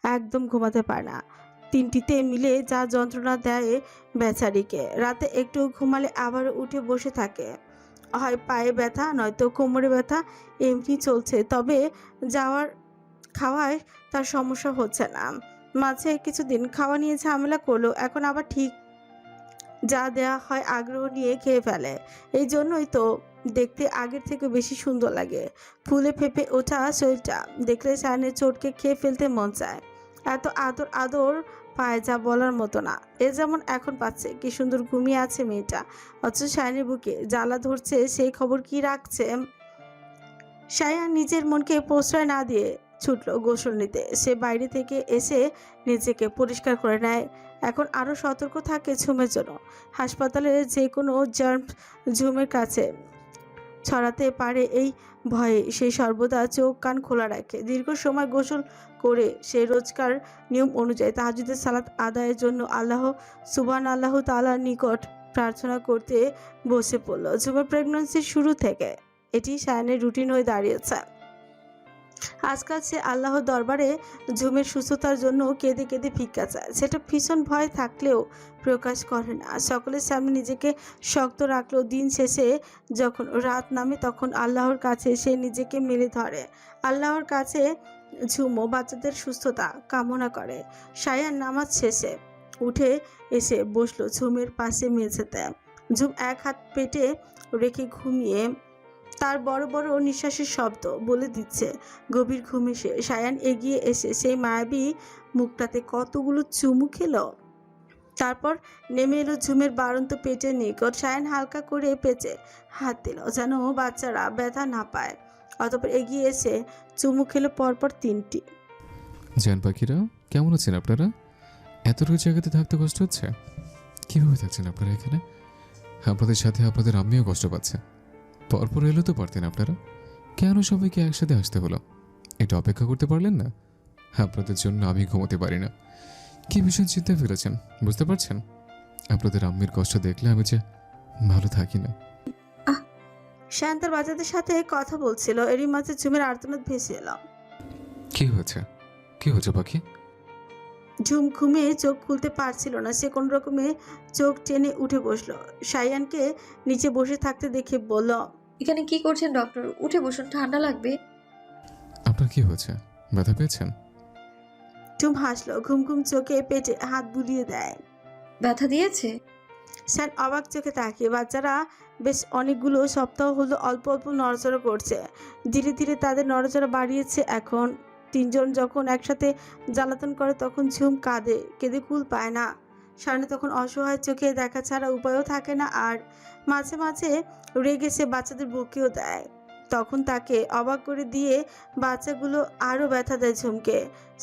একদম ঘুমাতে পারে না। তিনটিতে মিলে যা যন্ত্রণা দেয় বেচারিকে। রাতে একটু ঘুমালে আবার উঠে বসে থাকে, হয় পায়ে ব্যথা নয়তো কোমরে ব্যথা, এমনি চলছে। তবে যাওয়ার খাওয়ায় তার সমস্যা হচ্ছে না। মাঝে কিছুদিন খাওয়া নিয়ে ঝামেলা করলো, এখন আবার ঠিক যা দেয়া হয় আগ্রহ নিয়ে খেয়ে ফেলে। এই জন্যই তো দেখতে আগের থেকে বেশি সুন্দর লাগে। ফুলে ফেঁপে ওঠা শরীরটা দেখলে সায়নের চোটকে খেয়ে ফেলতে মন চায়। এত আদর আদর পায় যা বলার মতো না। এ যেমন এখন পাচ্ছে, কি সুন্দর ঘুমিয়ে আছে মেয়েটা, অথচ সায়নের বুকে জ্বালা ধরছে, সেই খবর কি রাখছে। সায়ান নিজের মনকে প্রশ্রয় না দিয়ে ছুটল গোসল নিতে। সে বাইরে থেকে এসে নিজেকে পরিষ্কার করে নেয়। এখন আরো সতর্ক থাকে ঝুমের জন্য। হাসপাতালের যে কোনো জার্ম ঝুমের কাছে ছড়াতে পারে এই ভয়ে সে সর্বদা চোখ কান খোলা রাখে। দীর্ঘ সময় গোসল করে সে রোজকার নিয়ম অনুযায়ী তাহাজ্জুদের সালাত আদায়ের জন্য আল্লাহ তাআলার নিকট প্রার্থনা করতে বসে পড়ল। ঝুমের প্রেগন্যান্সির শুরু থেকে এটি সায়নের রুটিন হয়ে দাঁড়িয়েছে। আজকাল সে আল্লাহর দরবারে ঝুমের সুস্থতার জন্য কেঁদে কেঁদে ভিক্ষা চায়। সেটা ভীষণ ভয় থাকলেও প্রকাশ করে না। সকলের সামনে নিজেকে শক্ত রাখলেও দিন শেষে যখন রাত নামে তখন আল্লাহর কাছে সে নিজেকে মেলে ধরে। আল্লাহর কাছে ঝুমও বাচ্চাদের সুস্থতা কামনা করে। সায়ান নামাজ শেষে উঠে এসে বসলো ঝুমের পাশে মেঝেতে। ঝুম এক হাত পেটে রেখে ঘুমিয়ে, তার বড় বড় নিঃশ্বাসের শব্দ বলে দিচ্ছে গভীর ঘুমে সে। সায়ান এগিয়ে এসে সেই মায়াবী মুখটাতে কতগুলো চুমু খেলো, তারপর নেমে এলো ঝুমের বাড়ন্ত পেটের নিকট। সায়ান হালকা করে পেঁচে হাত দিল যেন বাচ্চারা ব্যথা না পায়। অতঃপর এগিয়ে এসে চুমু খেলো পরপর তিনটি। জান পাখিরা, কেমন আছেন আপনারা? এতটুকু জায়গাতে থাকতে কষ্ট হচ্ছে? কীভাবে থাকছেন আপনারা এখানে? আপনাদের সাথে আপনাদের আম্মিও কষ্ট পাচ্ছে। পরপর এলো তো পারতেন আপনারা, কেন সবাইকে একসাথে আসতে হলো? একটু অপেক্ষা করতে পারলেন না? আপনাদের জন্য আমি ঘুমোতে পারি না। কি ভীষণ চিন্তায় ফেলেছেন, বুঝতে পারছেন? আপনাদের আম্মির কষ্ট দেখলে আমি যে ভালো থাকি না। সায়ান তার বাচ্চাদের সাথে কথা বলছিল, এরই মাঝে ঝুমের আর্তনাদ ভেসে এলো। কি হয়েছে? কি হয়েছে পাখি? ঝুম ঘুমিয়ে চোখ খুলতে পারছিল না। সে কোন রকমে চোখ টেনে উঠে বসলো। সায়ানকে নিচে বসে থাকতে দেখে বলল, এখানে কি করছেন ডক্টর? উঠে বসুন, ঠান্ডা লাগবে। আপনার কি হয়েছে? ব্যথা পেয়েছেন? ঝুম হাসলো, ঘুম ঘুম চোখে পেটে হাত বুলিয়ে দেয়। ব্যথা দিয়েছে? স্যার অবাক চোখে তাকিয়ে, বাচ্চারা বেশ অনেকগুলো সপ্তাহ হলো অল্প অল্প নড়াচড়া করছে। ধীরে ধীরে তাদের নড়াচড়া বাড়িয়েছে। এখন তিনজন যখন একসাথে জ্বালাতন করে তখন ঝুম কাঁদে, কেঁদে কুল পায় না। সামনে তখন অসহায় চোখে দেখা ছাড়া উপায়ও থাকে না। আর মাঝে মাঝে রেগে সে বাচ্চাদের বকেও দেয়। তখন তাকে অবাক করে দিয়ে বাচ্চাগুলো আরও ব্যথা দেয় ঝুমকে।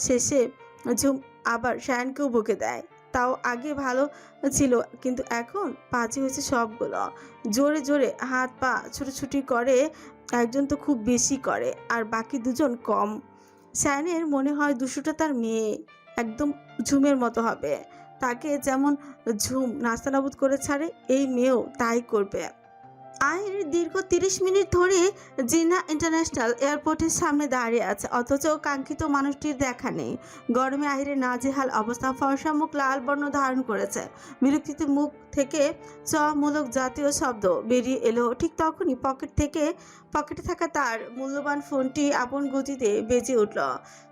শেষে ঝুম আবার শায়ানকেও বকে দেয়। তাও আগে ভালো ছিল, কিন্তু এখন পাঁচই হয়েছে সবগুলো। জোরে জোরে হাত পা ছুটোছুটি করে। একজন তো খুব বেশি করে আর বাকি দুজন কম। শায়ানের মনে হয় দুশোটা তার মেয়ে একদম ঝুমের মতো হবে। তাকে যেমন ঝুম নাস্তানাবুদ করে ছাড়ে, এই মেয়েও তাই করবে। আহির দীর্ঘ 30 মিনিট ধরে জিনা ইন্টারন্যাশনাল এয়ারপোর্টের সামনে দাঁড়িয়ে আছে, অথচ কাঙ্ক্ষিত মানুষটির দেখা নেই। গরমে আহিরের নাজেহাল অবস্থা। ফর্সা মুখ লাল বর্ণ ধারণ করেছে। বিরক্তিতে মুখ থেকে চমূলক জাতীয় শব্দ বেরিয়ে এলো। ঠিক তখনই পকেটে থাকা তার মূল্যবান ফোনটি আপন গতিতে বেজে উঠল।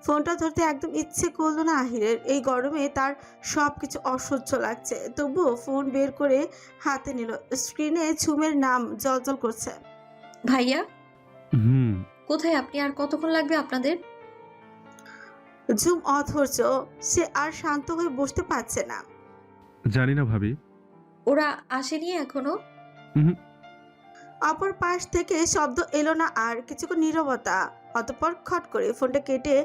ফোনটা ধরতে একদম ইচ্ছে করলো না আহিরের। এই গরমে তার সব কিছু অসহ্য লাগছে, তবুও ফোন বের করে হাতে নিল। স্ক্রিনে ঝুমের নাম জলজল করছে। ভাইয়া, হুম। কোথায় আপনি? আর কতক্ষণ লাগবে আপনাদের? ঝুম অধৈর্য, সে আর শান্ত হয়ে বসতে পারছে না। জানি না ভাবি। ওরা আসেনি এখনো? হুম। অপর পাশ থেকে শব্দ এলো না, আর কিছুক্ষণ নীরবতা। অতঃপর খট করে ফোনটা কেটে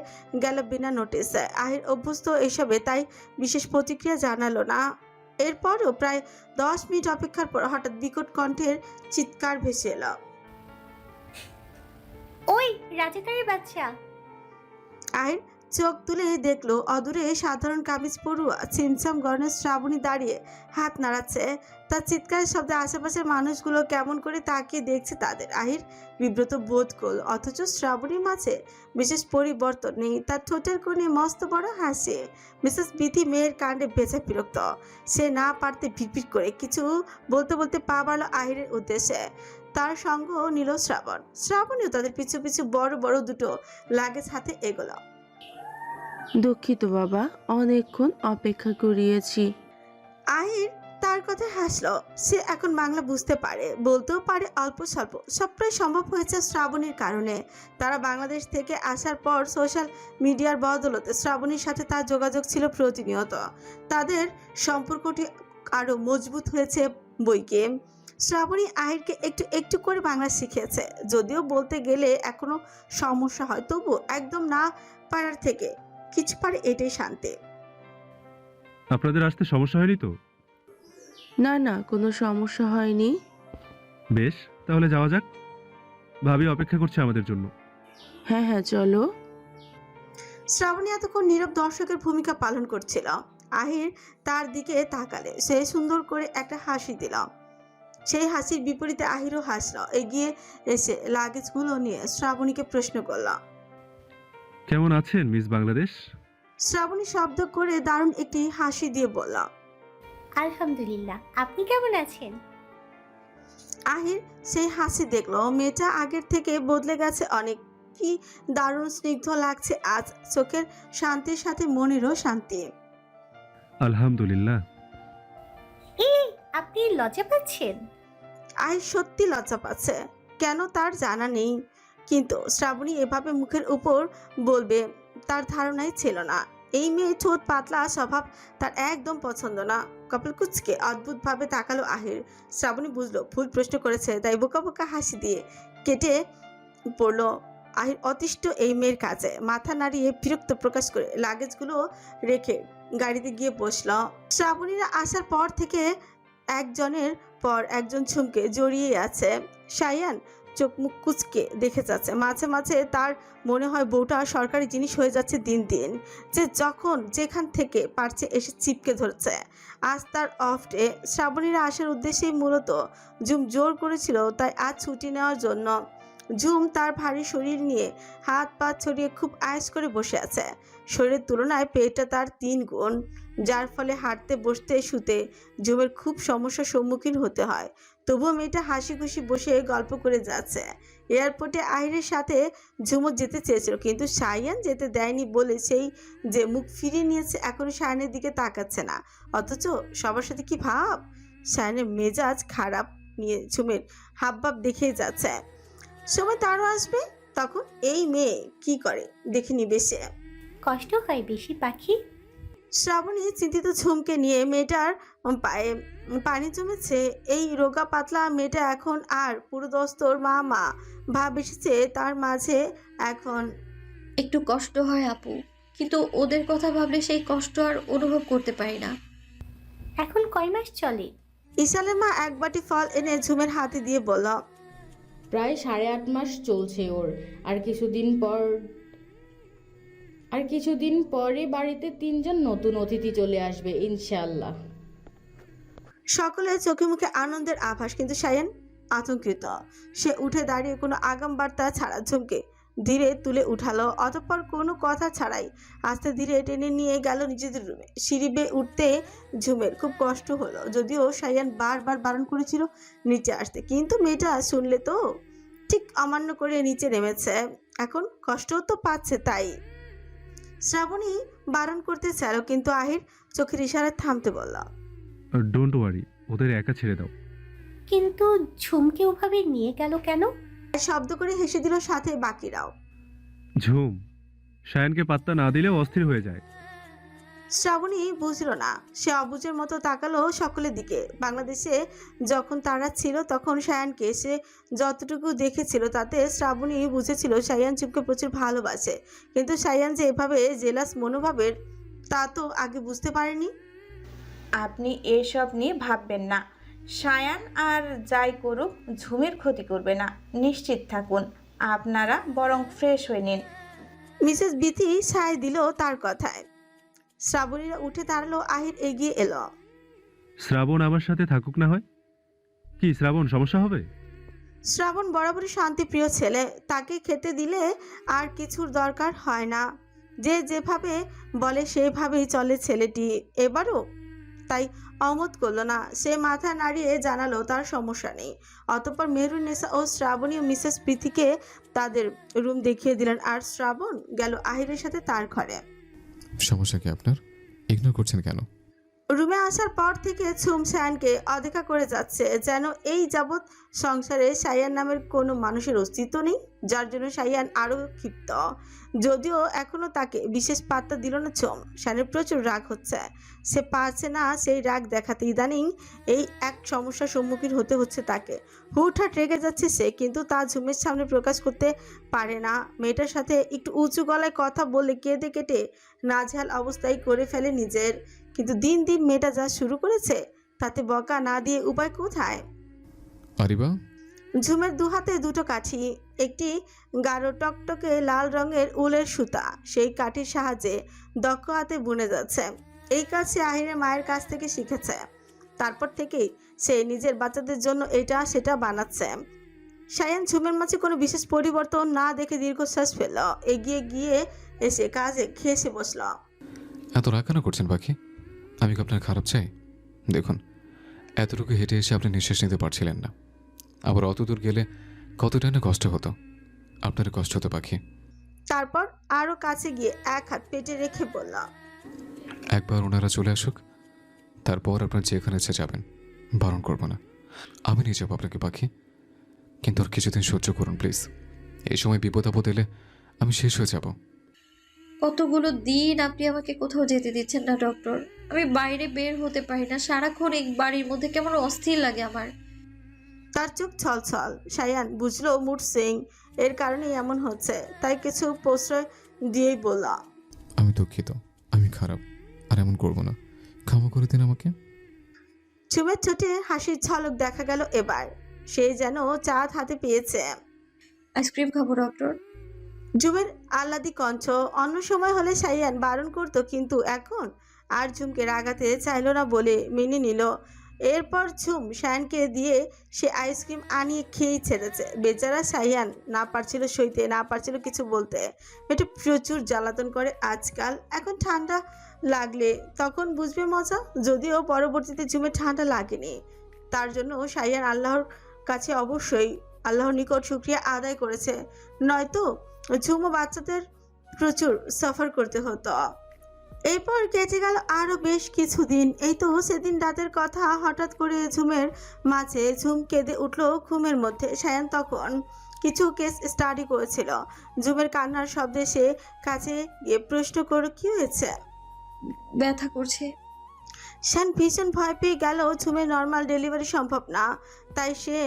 গেল বিনা নোটিসে। আহির অভ্যস্ত এসবে, তাই বিশেষ প্রতিক্রিয়া জানালো না। এরপরও প্রায় 10 মিনিট অপেক্ষার পর হঠাৎ বিকট কণ্ঠের চিৎকার ভেসে এলো। ওই রাজাকারের বাচ্চা! আহির চোখ তুলে দেখলো অদূরে সাধারণ কামিজ পরুয়া ছিমছাম গরনের শ্রাবণী দাঁড়িয়ে হাত নাড়াচ্ছে। তার চিৎকারের শব্দে আশেপাশের মানুষগুলো কেমন করে তাকিয়ে দেখছে তাদের। আহির বিব্রত বোধ করল, অথচ শ্রাবণীর মাঝে বিশেষ পরিবর্তন নেই। তার ঠোঁটের কোণে মস্ত বড় হাসি। মিসেস বিথি মেয়ের কাণ্ডে বেঁচে বিরক্ত। সে না পারতে ভিড় করে কিছু বলতে বলতে পা বাড়ল আহিরের উদ্দেশ্যে। তার সঙ্গ নিল শ্রাবণীও তাদের পিছু পিছু বড় বড় দুটো লাগেজ হাতে এগোলো। দুঃখিত বাবা, অনেকক্ষণ অপেক্ষা করিয়েছি। আহির তার কথা হাসলো। সে এখন বাংলা বুঝতে পারে, বলতেও পারে অল্প স্বল্প। সবটাই সম্ভব হয়েছে শ্রাবণীর কারণে। তারা বাংলাদেশ থেকে আসার পর সোশ্যাল মিডিয়ার বদৌলতে শ্রাবণীর সাথে তার যোগাযোগ ছিল প্রতিনিয়ত। তাদের সম্পর্কটি আরো মজবুত হয়েছে বইকে। শ্রাবণী আহিরকে একটু একটু করে বাংলা শিখিয়েছে। যদিও বলতে গেলে এখনো সমস্যা হয়, তবু একদম না পারার থেকে কিছু পারে এটাই শান্তি। আপনাদের আসতে সমস্যা হয়নি তো? না না, কোনো সমস্যা হয়নি। বেশ, তাহলে যাওয়া যাক। ভাবি অপেক্ষা করছে আমাদের জন্য। হ্যাঁ হ্যাঁ, চলো। শ্রাবণী এতক্ষণ নীরব দর্শকের ভূমিকা পালন করছিল। আহির তার দিকে তাকালে সে সুন্দর করে একটা হাসি দিল। সেই হাসির বিপরীতে আহিরও হাসল। এগিয়ে এসে লাগেজগুলো নিয়ে শ্রাবণীকে প্রশ্ন করল। কেমন আছেন মিস বাংলাদেশ? শ্রাবণী শব্দ করে দারুণ একটি হাসি দিয়ে বলল। আলহামদুলিল্লাহ, আপনি কেমন আছেন? আহির সেই হাসি দেখলো। মেয়েটা আগের থেকে বদলে গেছে অনেক। কি দারুণ স্নিগ্ধ লাগছে আজ। চোখের শান্তির সাথে মনেরও শান্তি। আলহামদুলিল্লাহ। আপনি লজ্জা পাচ্ছেন? আহির সত্যি লজ্জা পাচ্ছে, কেন তার জানা নেই। কিন্তু শ্রাবণী এভাবে মুখের উপর বলবে তার ধারণাই ছিল না। এই মেয়ে ঠোঁট পাতলা স্বভাব তার একদম পছন্দ না। কপাল কুচকে অদ্ভুতভাবে তাকালো আহির। শ্রাবণী বুঝলো ভুল প্রশ্ন করেছে, তাই বোকা বোকা হাসি দিয়ে কেটে পড়লো। আহির অতিষ্ঠ এই মেয়ের কাজে। মাথা নাড়িয়ে বিরক্ত প্রকাশ করে লাগেজগুলো রেখে গাড়িতে গিয়ে বসল। শ্রাবণীরা আসার পর থেকে একজনের পর একজন ঝুমকে জড়িয়ে আছে। শায়ান চোখ মুখ কুচকে দেখে যাচ্ছে। মাঝে মাঝে তার মনে হয় বউটা সরকারি জিনিস হয়ে যাচ্ছে দিন দিন, যে যখন যেখান থেকে পারছে এসে চিপকে ধরছে। আজ তার অফ ডে। শ্রাবণীরা আসার উদ্দেশ্যেই মূলত ঝুম জোর করেছিল, তাই আজ ছুটি নেওয়ার জন্য। ঝুম তার ভারী শরীর নিয়ে হাত পা ছড়িয়ে খুব আয়েস করে বসে আছে। শরীরের তুলনায় পেটটা তার 3 গুণ, যার ফলে হাঁটতে বসতে শুতে ঝুমের খুব সমস্যার সম্মুখীন হতে হয়। তবুও মেয়েটা হাসি খুশি বসে গল্প করে যাচ্ছে। এয়ারপোর্টে আহিরের সাথে ঝুমও যেতে চেয়েছিল, কিন্তু শায়ান যেতে দেয়নি বলে সেই যে মুখ ফিরিয়ে নিয়েছে, এখনো শায়ানের দিকে তাকাচ্ছে না। অথচ সবার সাথে কি ভাব। শায়ানের মেজাজ খারাপ নিয়ে ঝুমের হাবভাব দেখেই যাচ্ছে। সময় তারও আসবে, তখন এই মেয়ে কি করে দেখে নিবে সে। কষ্ট হয় বেশি পাখি? শ্রাবণী চিন্তিত ঝুমকে নিয়ে। মেয়েটার পায়ে পানি জমেছে। এই রোগা পাতলা মেয়েটা এখন আর পুরোদস্তর মা মা ভাব এসেছে তার মাঝে এখন। একটু কষ্ট হয় আপু, কিন্তু ওদের কথা ভাবলে সেই কষ্ট আর অনুভব করতে পারি না। এখন কয় মাস চলে? ইশালের মা এক বাটি ফল এনে ঝুমের হাতে দিয়ে বলল। প্রায় 8.5 মাস চলছে ওর। আর কিছুদিন পরে বাড়িতে 3 জন নতুন অতিথি চলে আসবে ইনশাআল্লাহ। সকলের চোখে মুখে আনন্দের আভাস, কিন্তু শায়ান আতঙ্কিত। সে উঠে দাঁড়িয়ে কোনো আগাম বার্তা ছাড়া ঝুমকে ধীরে তুলে উঠালো। অতঃপর কোনো কথা ছাড়াই আস্তে ধীরে টেনে নিয়ে গেল নিজেদের রুমে। সিঁড়ি বেয়ে উঠতে ঝুমের খুব কষ্ট হলো, যদিও শায়ান বারবার বারণ করেছিল নিচে আসতে, কিন্তু মেয়েটা শুনলে তো ঠিক অমান্য করে নিচে নেমেছে। এখন কষ্টও তো পাচ্ছে। তাই শ্রাবণী বারণ করতে চাইল, কিন্তু আহির চোখের ইশারায় থামতে বলল। ডোন্ট ওয়ারি, ওদের একা ছেড়ে দাও। কিন্তু ঝুমকে ওভাবে নিয়ে গেল কেন? শব্দ করে হেসে দিল সাথে বাকিরাও। ঝুম শায়ানকে পাত্তা না দিলেও অস্থির হয়ে যায়। শ্রাবণী বুঝল না। সে অবুঝের মতো তাকালো সকলের দিকে। বাংলাদেশে যখন তারা ছিল তখন শায়ানকে সে যতটুকু দেখেছিল তাতে শ্রাবণী বুঝেছিল শায়ান ঝুমকে প্রচুর ভালোবাসে, কিন্তু শায়ান যে এভাবে জেলাস মনোভাবের তা তো আগে বুঝতে পারেনি। আপনি এসব নিয়ে ভাববেন না। শায়ান আর যাই করুক ঝুমের ক্ষতি করবে না, নিশ্চিত থাকুন। আপনারা বরং ফ্রেশ হয়ে নিন। মিসেস বিথি সায় দিল তার কথায়। শ্রাবণীরা উঠে দাঁড়ালো, আহির এগিয়ে এলো। শ্রাবণ আমার সাথে থাকুক না হয়। কি শ্রাবণ, সমস্যা হবে? শ্রাবণ বরাবরই শান্তিপ্রিয় ছেলে, তাকে খেতে দিলে আর কিছুর দরকার হয় না। যে যেভাবে বলে সেইভাবেই চলে ছেলেটি। এবারও তাই অমত করলো না, সে মাথা নাড়িয়ে জানালো তার সমস্যা নেই। অতঃপর মেহরুন্নেসা ও শ্রাবণী ও মিসেস প্রীতিকে তাদের রুম দেখিয়ে দিলেন, আর শ্রাবণ গেল আহিরের সাথে তার ঘরে। সমস্যা কি আপনার? ইগনোর করছেন কেন? রুমে আসার পর থেকে ঝুম সায়ানকে অদেখা করে যাচ্ছে, যেন এই যাবৎ সংসারে সায়ান নামের কোনো মানুষের অস্তিত্ব নেই। যার জন্য সায়ান আরও ক্ষিপ্ত, যদিও এখনো তাকে বিশেষ পাত্তা দিল না ঝুম। সায়ানের প্রচুর রাগ হচ্ছে, সে পারছে না সেই রাগ দেখাতে। ইদানিং এই এক সমস্যার সম্মুখীন হতে হচ্ছে তাকে। হুটহাট রেগে যাচ্ছে সে, কিন্তু তা ঝুমের সামনে প্রকাশ করতে পারে না। মেয়েটার সাথে একটু উঁচু গলায় কথা বলে কেঁদে কেটে নাজেহাল অবস্থায় করে ফেলে নিজের। কিন্তু দিন দিন মেয়েটা যা শুরু করেছে, তাতে বকা না দিয়ে উপায় কোথায়? আরিবা, ঝুমের দুহাতে দুটো কাঠি, একটি গাঢ় টকটকে লাল রঙের উলের সুতা, সেই কাঠির সাহায্যে দক্ষ হাতে বুনে যাচ্ছে। এই কাজ সে আহিরের মায়ের কাছ থেকে শিখেছে। তারপর থেকেই সে নিজের বাচ্চাদের জন্য এটা সেটা বানাচ্ছে। সায়ান ঝুমের মাঝে কোনো বিশেষ পরিবর্তন না দেখে দীর্ঘশ্বাস ফেলল, এগিয়ে গিয়ে এসে কাজে ঘেঁষে বসল। এত রাগ কেন করছেন পাখি? আমি কি আপনার খারাপ চাই? দেখুন, এতটুকু হেঁটে এসে আপনি নিঃশ্বাস নিতে পারছিলেন না, আবার অত দূর গেলে কতটা না কষ্ট হতো। আপনার কষ্ট হতো পাখি। তারপর আরো কাছে গিয়ে এক হাত পেটে রেখে বলল, একবার ওনারা চলে আসুক, তারপর আপনার যেখানে ইচ্ছে যাবেন, বারণ করবো না। আমি নিয়ে যাবো আপনাকে পাখি, কিন্তু আর কিছুদিন সহ্য করুন প্লিজ। এই সময় বিপদ আপদ এলে আমি শেষ হয়ে যাব। কতগুলো দিন আপনি আমাকে কোথাও যেতে দিচ্ছেন না ডক্টর। আমি বাইরে বের হতে পারি না, সারাক্ষণ এই বাড়ির মধ্যে কেমন অস্থির লাগে আমার। তার চোখ ছলছল। সায়ান বুঝলো মুড সুইং এর কারণে এমন হচ্ছে, তাই কিছু প্রশ্রয় দিয়েই বলল, আমি দুঃখিত, আমি খারাপ, আর এমন করবো না, ক্ষমা করে দিন আমাকে। ঝুমের ঠোঁটে হাসির ঝলক দেখা গেল এবার। সে যেন চাঁদ হাতে পেয়েছে। আইসক্রিম খাবো ডক্টর। ঝুমের আহ্লাদি কণ্ঠ। অন্য সময় হলে সায়ান বারণ করতো, কিন্তু এখন আর ঝুমকে রাগাতে চাইল না বলে মেনে নিল। এরপর ঝুম সায়ানকে দিয়ে সে আইসক্রিম আনিয়ে খেয়েই ছেড়েছে। বেচারা সায়ান না পারছিল সইতে, না পারছিল কিছু বলতে। এটা প্রচুর জ্বালাতন করে আজকাল। এখন ঠান্ডা লাগলে তখন বুঝবে মজা। যদিও পরবর্তীতে ঝুমে ঠান্ডা লাগেনি, তার জন্য সায়ান আল্লাহর কাছে অবশ্যই আল্লাহর নিকট শুকরিয়া আদায় করেছে, নয়তো ঝুমো বাচ্চাদের প্রচুর সাফার করতে হতো। এরপর কেটে গেল আরো বেশ কিছুদিন। এই তো সেদিন রাতের কথা, হঠাৎ করে ঝুমের মাঝে ঝুম কেঁদে উঠলো ঘুমের মধ্যে। সায়ান তখন কিছু কেস স্টাডি করেছিল। ঝুমের কান্নার শব্দে সে কাছে গিয়ে প্রশ্ন করল, কি হয়েছে? ব্যথা করছে। শান ভীষণ ভয় পেয়ে গেল। ঝুমের নর্মাল ডেলিভারি সম্ভব না, তাই সে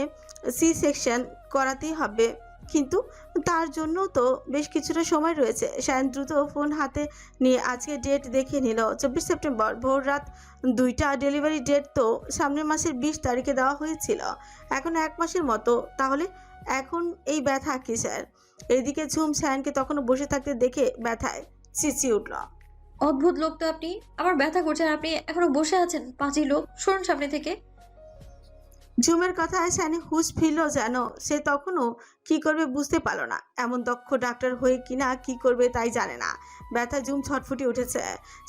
সি সেকশন করাতেই হবে। কিন্তু তার জন্য তো বেশ কিছুটা সময় রয়েছে। শায়ন দ্রুত ফোন হাতে নিয়ে আজকে ডেট দেখে নিল, 24 সেপ্টেম্বর ভোর রাত 2টা। ডেলিভারি ডেট তো সামনের মাসের 20 তারিখে দেওয়া হয়েছিল, এখন 1 মাসের মতো। তাহলে এখন এই ব্যথা কিসের? এদিকে ঝুম শায়নকে তখনও বসে থাকতে দেখে ব্যথায় চেঁচিয়ে উঠল, অদ্ভুত লোক তো আপনি। আমার ব্যথা করছে আর আপনি এখনো বসে আছেন। পাঁচি লোক, সরুন সামনে থেকে। ঝুমের কথায় শায়নে হুঁশ ফিরল যেন। সে তখনও কি করবে বুঝতে পারল না। এমন দক্ষ ডাক্তার হয়ে কিনা কি করবে তাই জানে না। ব্যথা ঝুম ছটফুটে উঠেছে।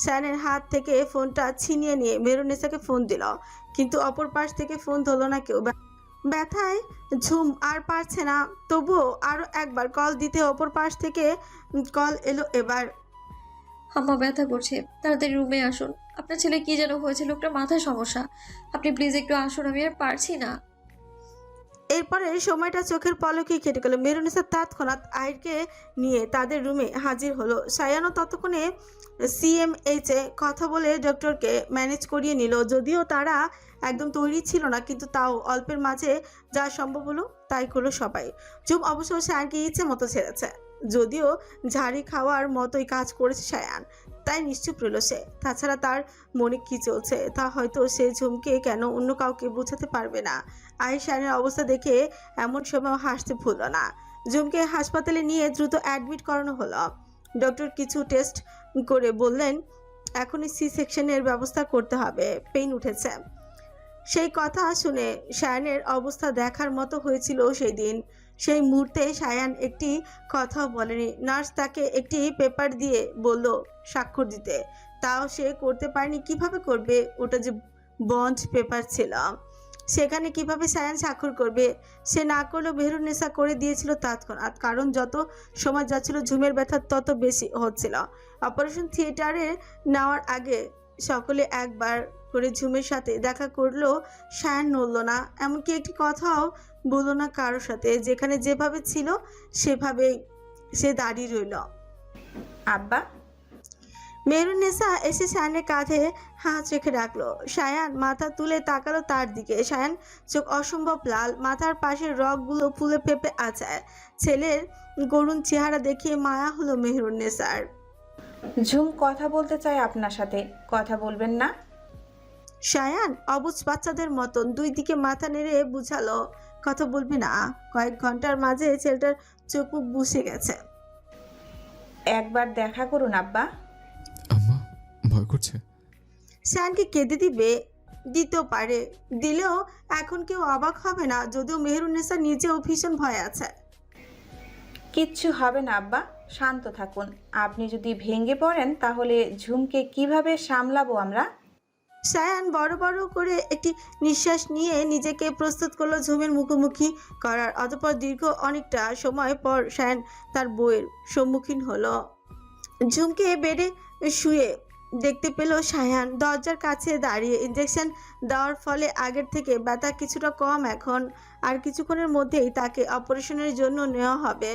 শায়নের হাত থেকে ফোনটা ছিনিয়ে নিয়ে মেহরুন্নেসাকে ফোন দিল, কিন্তু অপর পাশ থেকে ফোন ধরল না কেউ। ব্যথায় ঝুম আর পারছে না, তবুও আরও একবার কল দিতে অপর পাশ থেকে কল এলো এবার। আম্মা ব্যথা করছে, তাড়াতাড়ি রুমে আসুন। আপনার ছেলে কি যেন হয়েছে, লোকটার মাথায় সমস্যা। আপনি প্লিজ একটু আসুন, আমি আর পারছি না। এরপরে সময়টা চোখের পলকে কেটে গেল। মেহরুন্নেসা তৎক্ষণাৎ আহিরকে নিয়ে তাদের রুমে হাজির হলো। সায়ানও ততক্ষণে সিএমএইচে কথা বলে ডক্টরকে ম্যানেজ করিয়ে নিল। যদিও তারা একদম তৈরি ছিল না, কিন্তু তাও অল্পের মাঝে যা সম্ভব হলো তাই করলো সবাই। ঝুম অবশ্য সায়ানকে ইচ্ছে মতো ছেড়েছে, যদিও ঝাড়ি খাওয়ার মতোই কাজ করেছে সায়ান, তাই নিশ্চুপ রইল সে। তাছাড়া তার মনে কি চলছে তা হয়তো সে ঝুমকে কেন অন্য কাউকে বোঝাতে পারবে না। আহির সায়ানের অবস্থা দেখে এমন সময় হাসতে ভুলল না। ঝুমকে হাসপাতালে নিয়ে দ্রুত অ্যাডমিট করানো হলো। ডক্টর কিছু টেস্ট করে বললেন এখনই সি সেকশনের ব্যবস্থা করতে হবে, পেইন উঠেছে। সেই কথা শুনে সায়ানের অবস্থা দেখার মতো হয়েছিল সেই দিন। সেই মুহূর্তে সায়ান একটি কথাও বলেনি। নার্স তাকে একটি পেপার দিয়ে বলল স্বাক্ষর দিতে, তাও সে করতে পারেনি। কিভাবে করবে? ওটা যে বন্ড পেপার ছিল, সেখানে কিভাবে সায়ান স্বাক্ষর করবে? সে না করলেও মেহেরুন্নেসা করে দিয়েছিল তৎক্ষণাৎ, কারণ যত সময় যাচ্ছিল ঝুমের ব্যথা তত বেশি হচ্ছিল। অপারেশন থিয়েটারে নেওয়ার আগে সকলে একবার করে ঝুমের সাথে দেখা করলেও সায়ান নড়ল না, এমনকি একটি কথাও বলল না কারোর সাথে। যেখানে যেভাবে ছিল সেভাবেই সে দাঁড়িয়ে রইল। আব্বা, মেহেরুন্নেসা এসে সায়ানের কাঁধে হাত রেখে রাখলো। সায়ান মাথা তুলে তাকালো তার দিকে। সায়ান চোখ অসম্ভব লাল, মাথার পাশের রগগুলো ফুলে ফেপে আছে। ছেলের করুণ চেহারা দেখে মায়া হলো মেহেরুন্নেসার। ঝুম কথা বলতে চায় আপনার সাথে, কথা বলবেন না? সায়ান অবুঝ বাচ্চাদের মতন দুই দিকে মাথা নেড়ে বুঝালো কথা বলবে না। কয়েক ঘন্টার মাঝে ছেলেটার চোখ মুখ বুঝে গেছে। একবার দেখা করুন আব্বা। আম্মা ভয় করছে। সায়ানকে কেঁদে দিবে, দিতেও পারে, দিলেও এখন কেউ অবাক হবে না। যদিও মেহেরুন্নেসা নিজেও ভীষণ ভয় আছে। কিচ্ছু হবে না আব্বা, শান্ত থাকুন। আপনি যদি ভেঙে পড়েন তাহলে ঝুমকে কিভাবে সামলাবো আমরা? সায়ান বড় বড় করে একটি নিঃশ্বাস নিয়ে নিজেকে প্রস্তুত করলো ঝুমের মুখোমুখি করার। অতঃপর দীর্ঘ অনেকটা সময় পর সায়ান তার বউয়ের সম্মুখীন হলো। ঝুমকে বেডে শুয়ে দেখতে পেল সায়ান দরজার কাছে দাঁড়িয়ে। ইঞ্জেকশন দেওয়ার ফলে আগের থেকে ব্যথা কিছুটা কম এখন। আর কিছুক্ষণের মধ্যেই তাকে অপারেশনের জন্য নেওয়া হবে।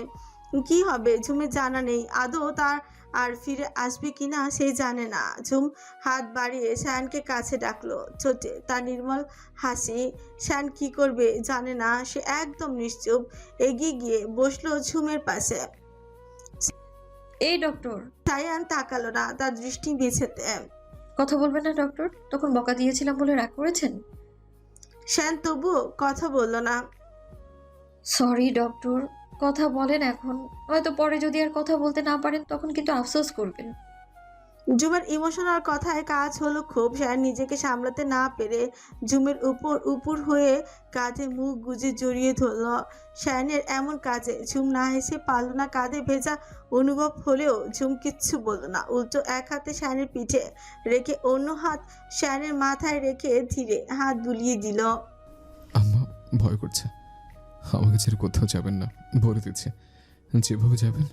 কি হবে ঝুমের জানা নেই। আদৌ তার আর ফিরে আসবে কিনা সে জানে না। ঝুম হাত বাড়িয়ে সায়ানকে কাছে ডাকলো, ছোটে তার নির্মল হাসি। সায়ান কি করবে জানে না, সে একদম নিশ্চুপ। এগিয়ে গিয়ে বসলো ঝুমের পাশে। এই ডক্টর, সায়ান তাকালো না, তার দৃষ্টি মেঝেতে। কথা বলবেন না ডক্টর? তখন বকা দিয়েছিলাম বলে রাগ করেছেন? সায়ান তবুও কথা বলল না। সরি ডক্টর, কথা বলেন এখন, হয়তো পরে যদি আর কথা বলতে না পারেন তখন কিন্তু আফসোস করবেন। ঝুমের ইমোশনাল কথায় কাজ হলো খুব। সায়ান নিজেকে সামলাতে না পেরে ঝুমের উপর হয়ে কাঁধে মুখ গুজে জড়িয়ে ধরল। সায়ানের এমন কাজে ঝুম না হেসে পারল না। কাঁধে ভেজা অনুভব হলেও ঝুম কিচ্ছু বলল না। উল্টো এক হাতে সায়ানের পিঠে রেখে অন্য হাত সায়ানের মাথায় রেখে ধীরে হাত বুলিয়ে দিল। আম্মা ভয় করছে। আমাকে ছেড়ে কোথাও যাবেন না, বলে দিচ্ছে। যেভাবে যাবেন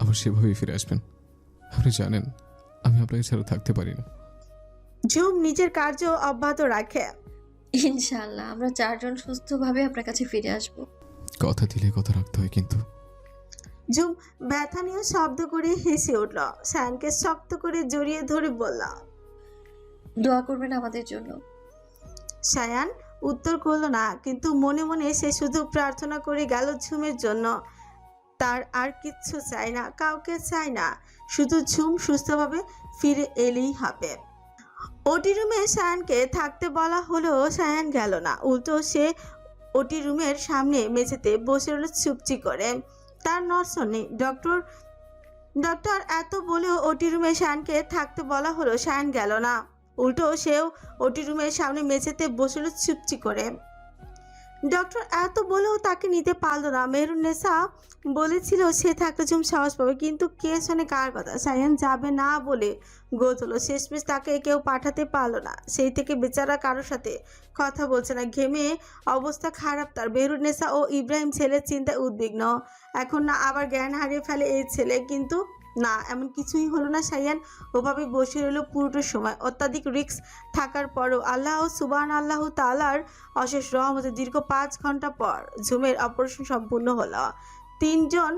আবার সেভাবেই ফিরে আসবেন। আপনি জানেন আমি আপনাকে ছাড়া থাকতে পারি না। ঝুম নিজের কার্য অব্যাহত রাখে। ইনশাআল্লাহ আমরা চারজন সুস্থভাবে আপনার কাছে ফিরে আসব। কথা দিলে কথা রাখতে হয় কিন্তু। ঝুম ব্যথা নিয়ে শব্দ করে হেসে উঠল। সায়ানকে শক্ত করে জড়িয়ে ধরে বলল, দোয়া করবেন আমাদের জন্য। সায়ান উত্তর করল না, কিন্তু মনে মনে সে শুধু প্রার্থনা করে গেল ঝুমের জন্য। তার আর কিচ্ছু চাই না, কাউকে চাই না, শুধু ঝুম সুস্থভাবে ফিরে এলেই হবে। ওটি রুমে সায়ানকে থাকতে বলা হলেও সায়ান গেল না। উল্টো সে ওটি রুমের সামনে মেঝেতে বসে রইল চুপচি করে। তার নড়চড় নেই। ডক্টর এত বলেও ওটি রুমে সায়ানকে থাকতে বলা হলো, সায়ান গেল না। উল্টো সেও ওটি রুমের সামনে মেঝেতে বসে রইল চুপচি করে। ডক্টর এত বলেও তাকে নিতে পারল না। মেহেরুন্নেসা বলেছিল সে থাকলে ঝুম সাহস পাবে, কিন্তু কে শোনে কার কথা। সায়ান যাবে না বলে গোল হলো। শেষমেশ তাকে কেউ পাঠাতে পারলো না। সেই থেকে বেচারা কারোর সাথে কথা বলছে না। ঘেমে অবস্থা খারাপ তার। মেহেরুন্নেসা ও ইব্রাহিম ছেলের চিন্তায় উদ্বিগ্ন। এখন না আবার জ্ঞান হারিয়ে ফেলে এই ছেলে। কিন্তু না, এমন কিছুই হলো না। সায়ান ওভাবে বসে রইল পুরোটা সময়। অত্যাধিক রিস্ক থাকার পরও আল্লাহ সুবহান আল্লাহ তাআলার অশেষ রহমতে দীর্ঘ 5 ঘন্টা পর ঝুমের অপারেশন সম্পূর্ণ হলো। 3 জন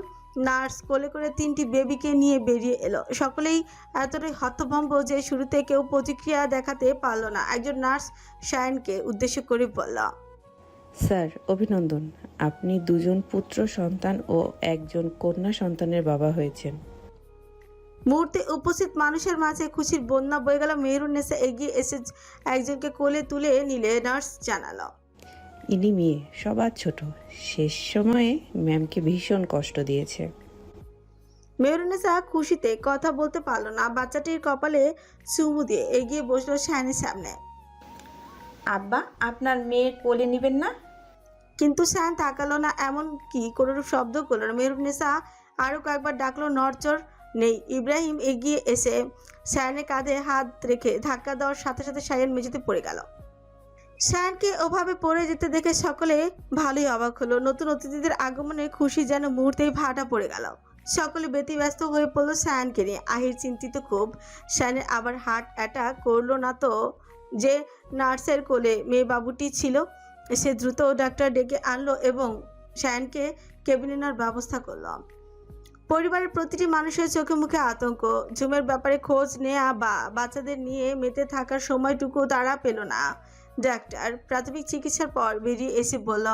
নার্স কোলে করে 3টি বেবিকে নিয়ে বেরিয়ে এলো। সকলেই এতটাই হতভম্ব যে শুরুতে কেউ প্রতিক্রিয়া দেখাতে পারল না। একজন নার্স সায়ানকে উদ্দেশ্য করে বলল, স্যার অভিনন্দন, আপনি 2 জন পুত্র সন্তান ও 1 জন কন্যা সন্তানের বাবা হয়েছেন। মুহূর্তে উপস্থিত মানুষের মাঝে খুশির বন্যা বয়ে গেল। মেহেরুন্নেসা এগিয়ে এসে একজনকে কোলে তুলে নিলে নার্স জানালো, ইনি মেয়ে, সবার ছোট, শেষ সময়ে ম্যামকে ভীষণ কষ্ট দিয়েছে। মেহরুন্নেসা খুশিতে কথা বলতে পারল না। বাচ্চাটির কপালে চুমু দিয়ে এগিয়ে বসলো শায়ানের সামনে। আব্বা, আপনার মেয়ের কোলে নেবেন না? কিন্তু শায়ান তাকালো না, এমন কি কোনোরূপ শব্দ করলো না। মেহরুন্নেসা আরো কয়েকবার ডাকলো, নড়চড় নেই। ইব্রাহিম এগিয়ে এসে শায়ানের কাঁধে হাত রেখে ধাক্কা দেওয়ার সাথে সাথে শায়ান মেঝেতে পড়ে গেল। শায়ানকে ওভাবে পড়ে যেতে দেখে সকলে ভালোই অবাক হলো। নতুন অতিথিদের আগমনে খুশি যেন মুহূর্তেই ভাটা পড়ে গেল। সকলে ব্যতিব্যস্ত হয়ে পড়লো শায়ানকে নিয়ে। আহির চিন্তিত খুব, শায়ানের আবার হার্ট অ্যাটাক করলো না তো? যে নার্সের কোলে মেয়ে বাবুটি ছিল সে দ্রুত ডাক্তার ডেকে আনলো এবং শায়ানকে কেবিনে নেওয়ার ব্যবস্থা করলো। পরিবারের প্রতিটি মানুষের চোখে মুখে আতঙ্ক। ঝুমের ব্যাপারে খোঁজ নেয়া বা বাচ্চাদের নিয়ে মেতে থাকার সময়টুকু তারা পেল না। ডাক্তার প্রাথমিক চিকিৎসার পর বেরিয়ে এসে বলল,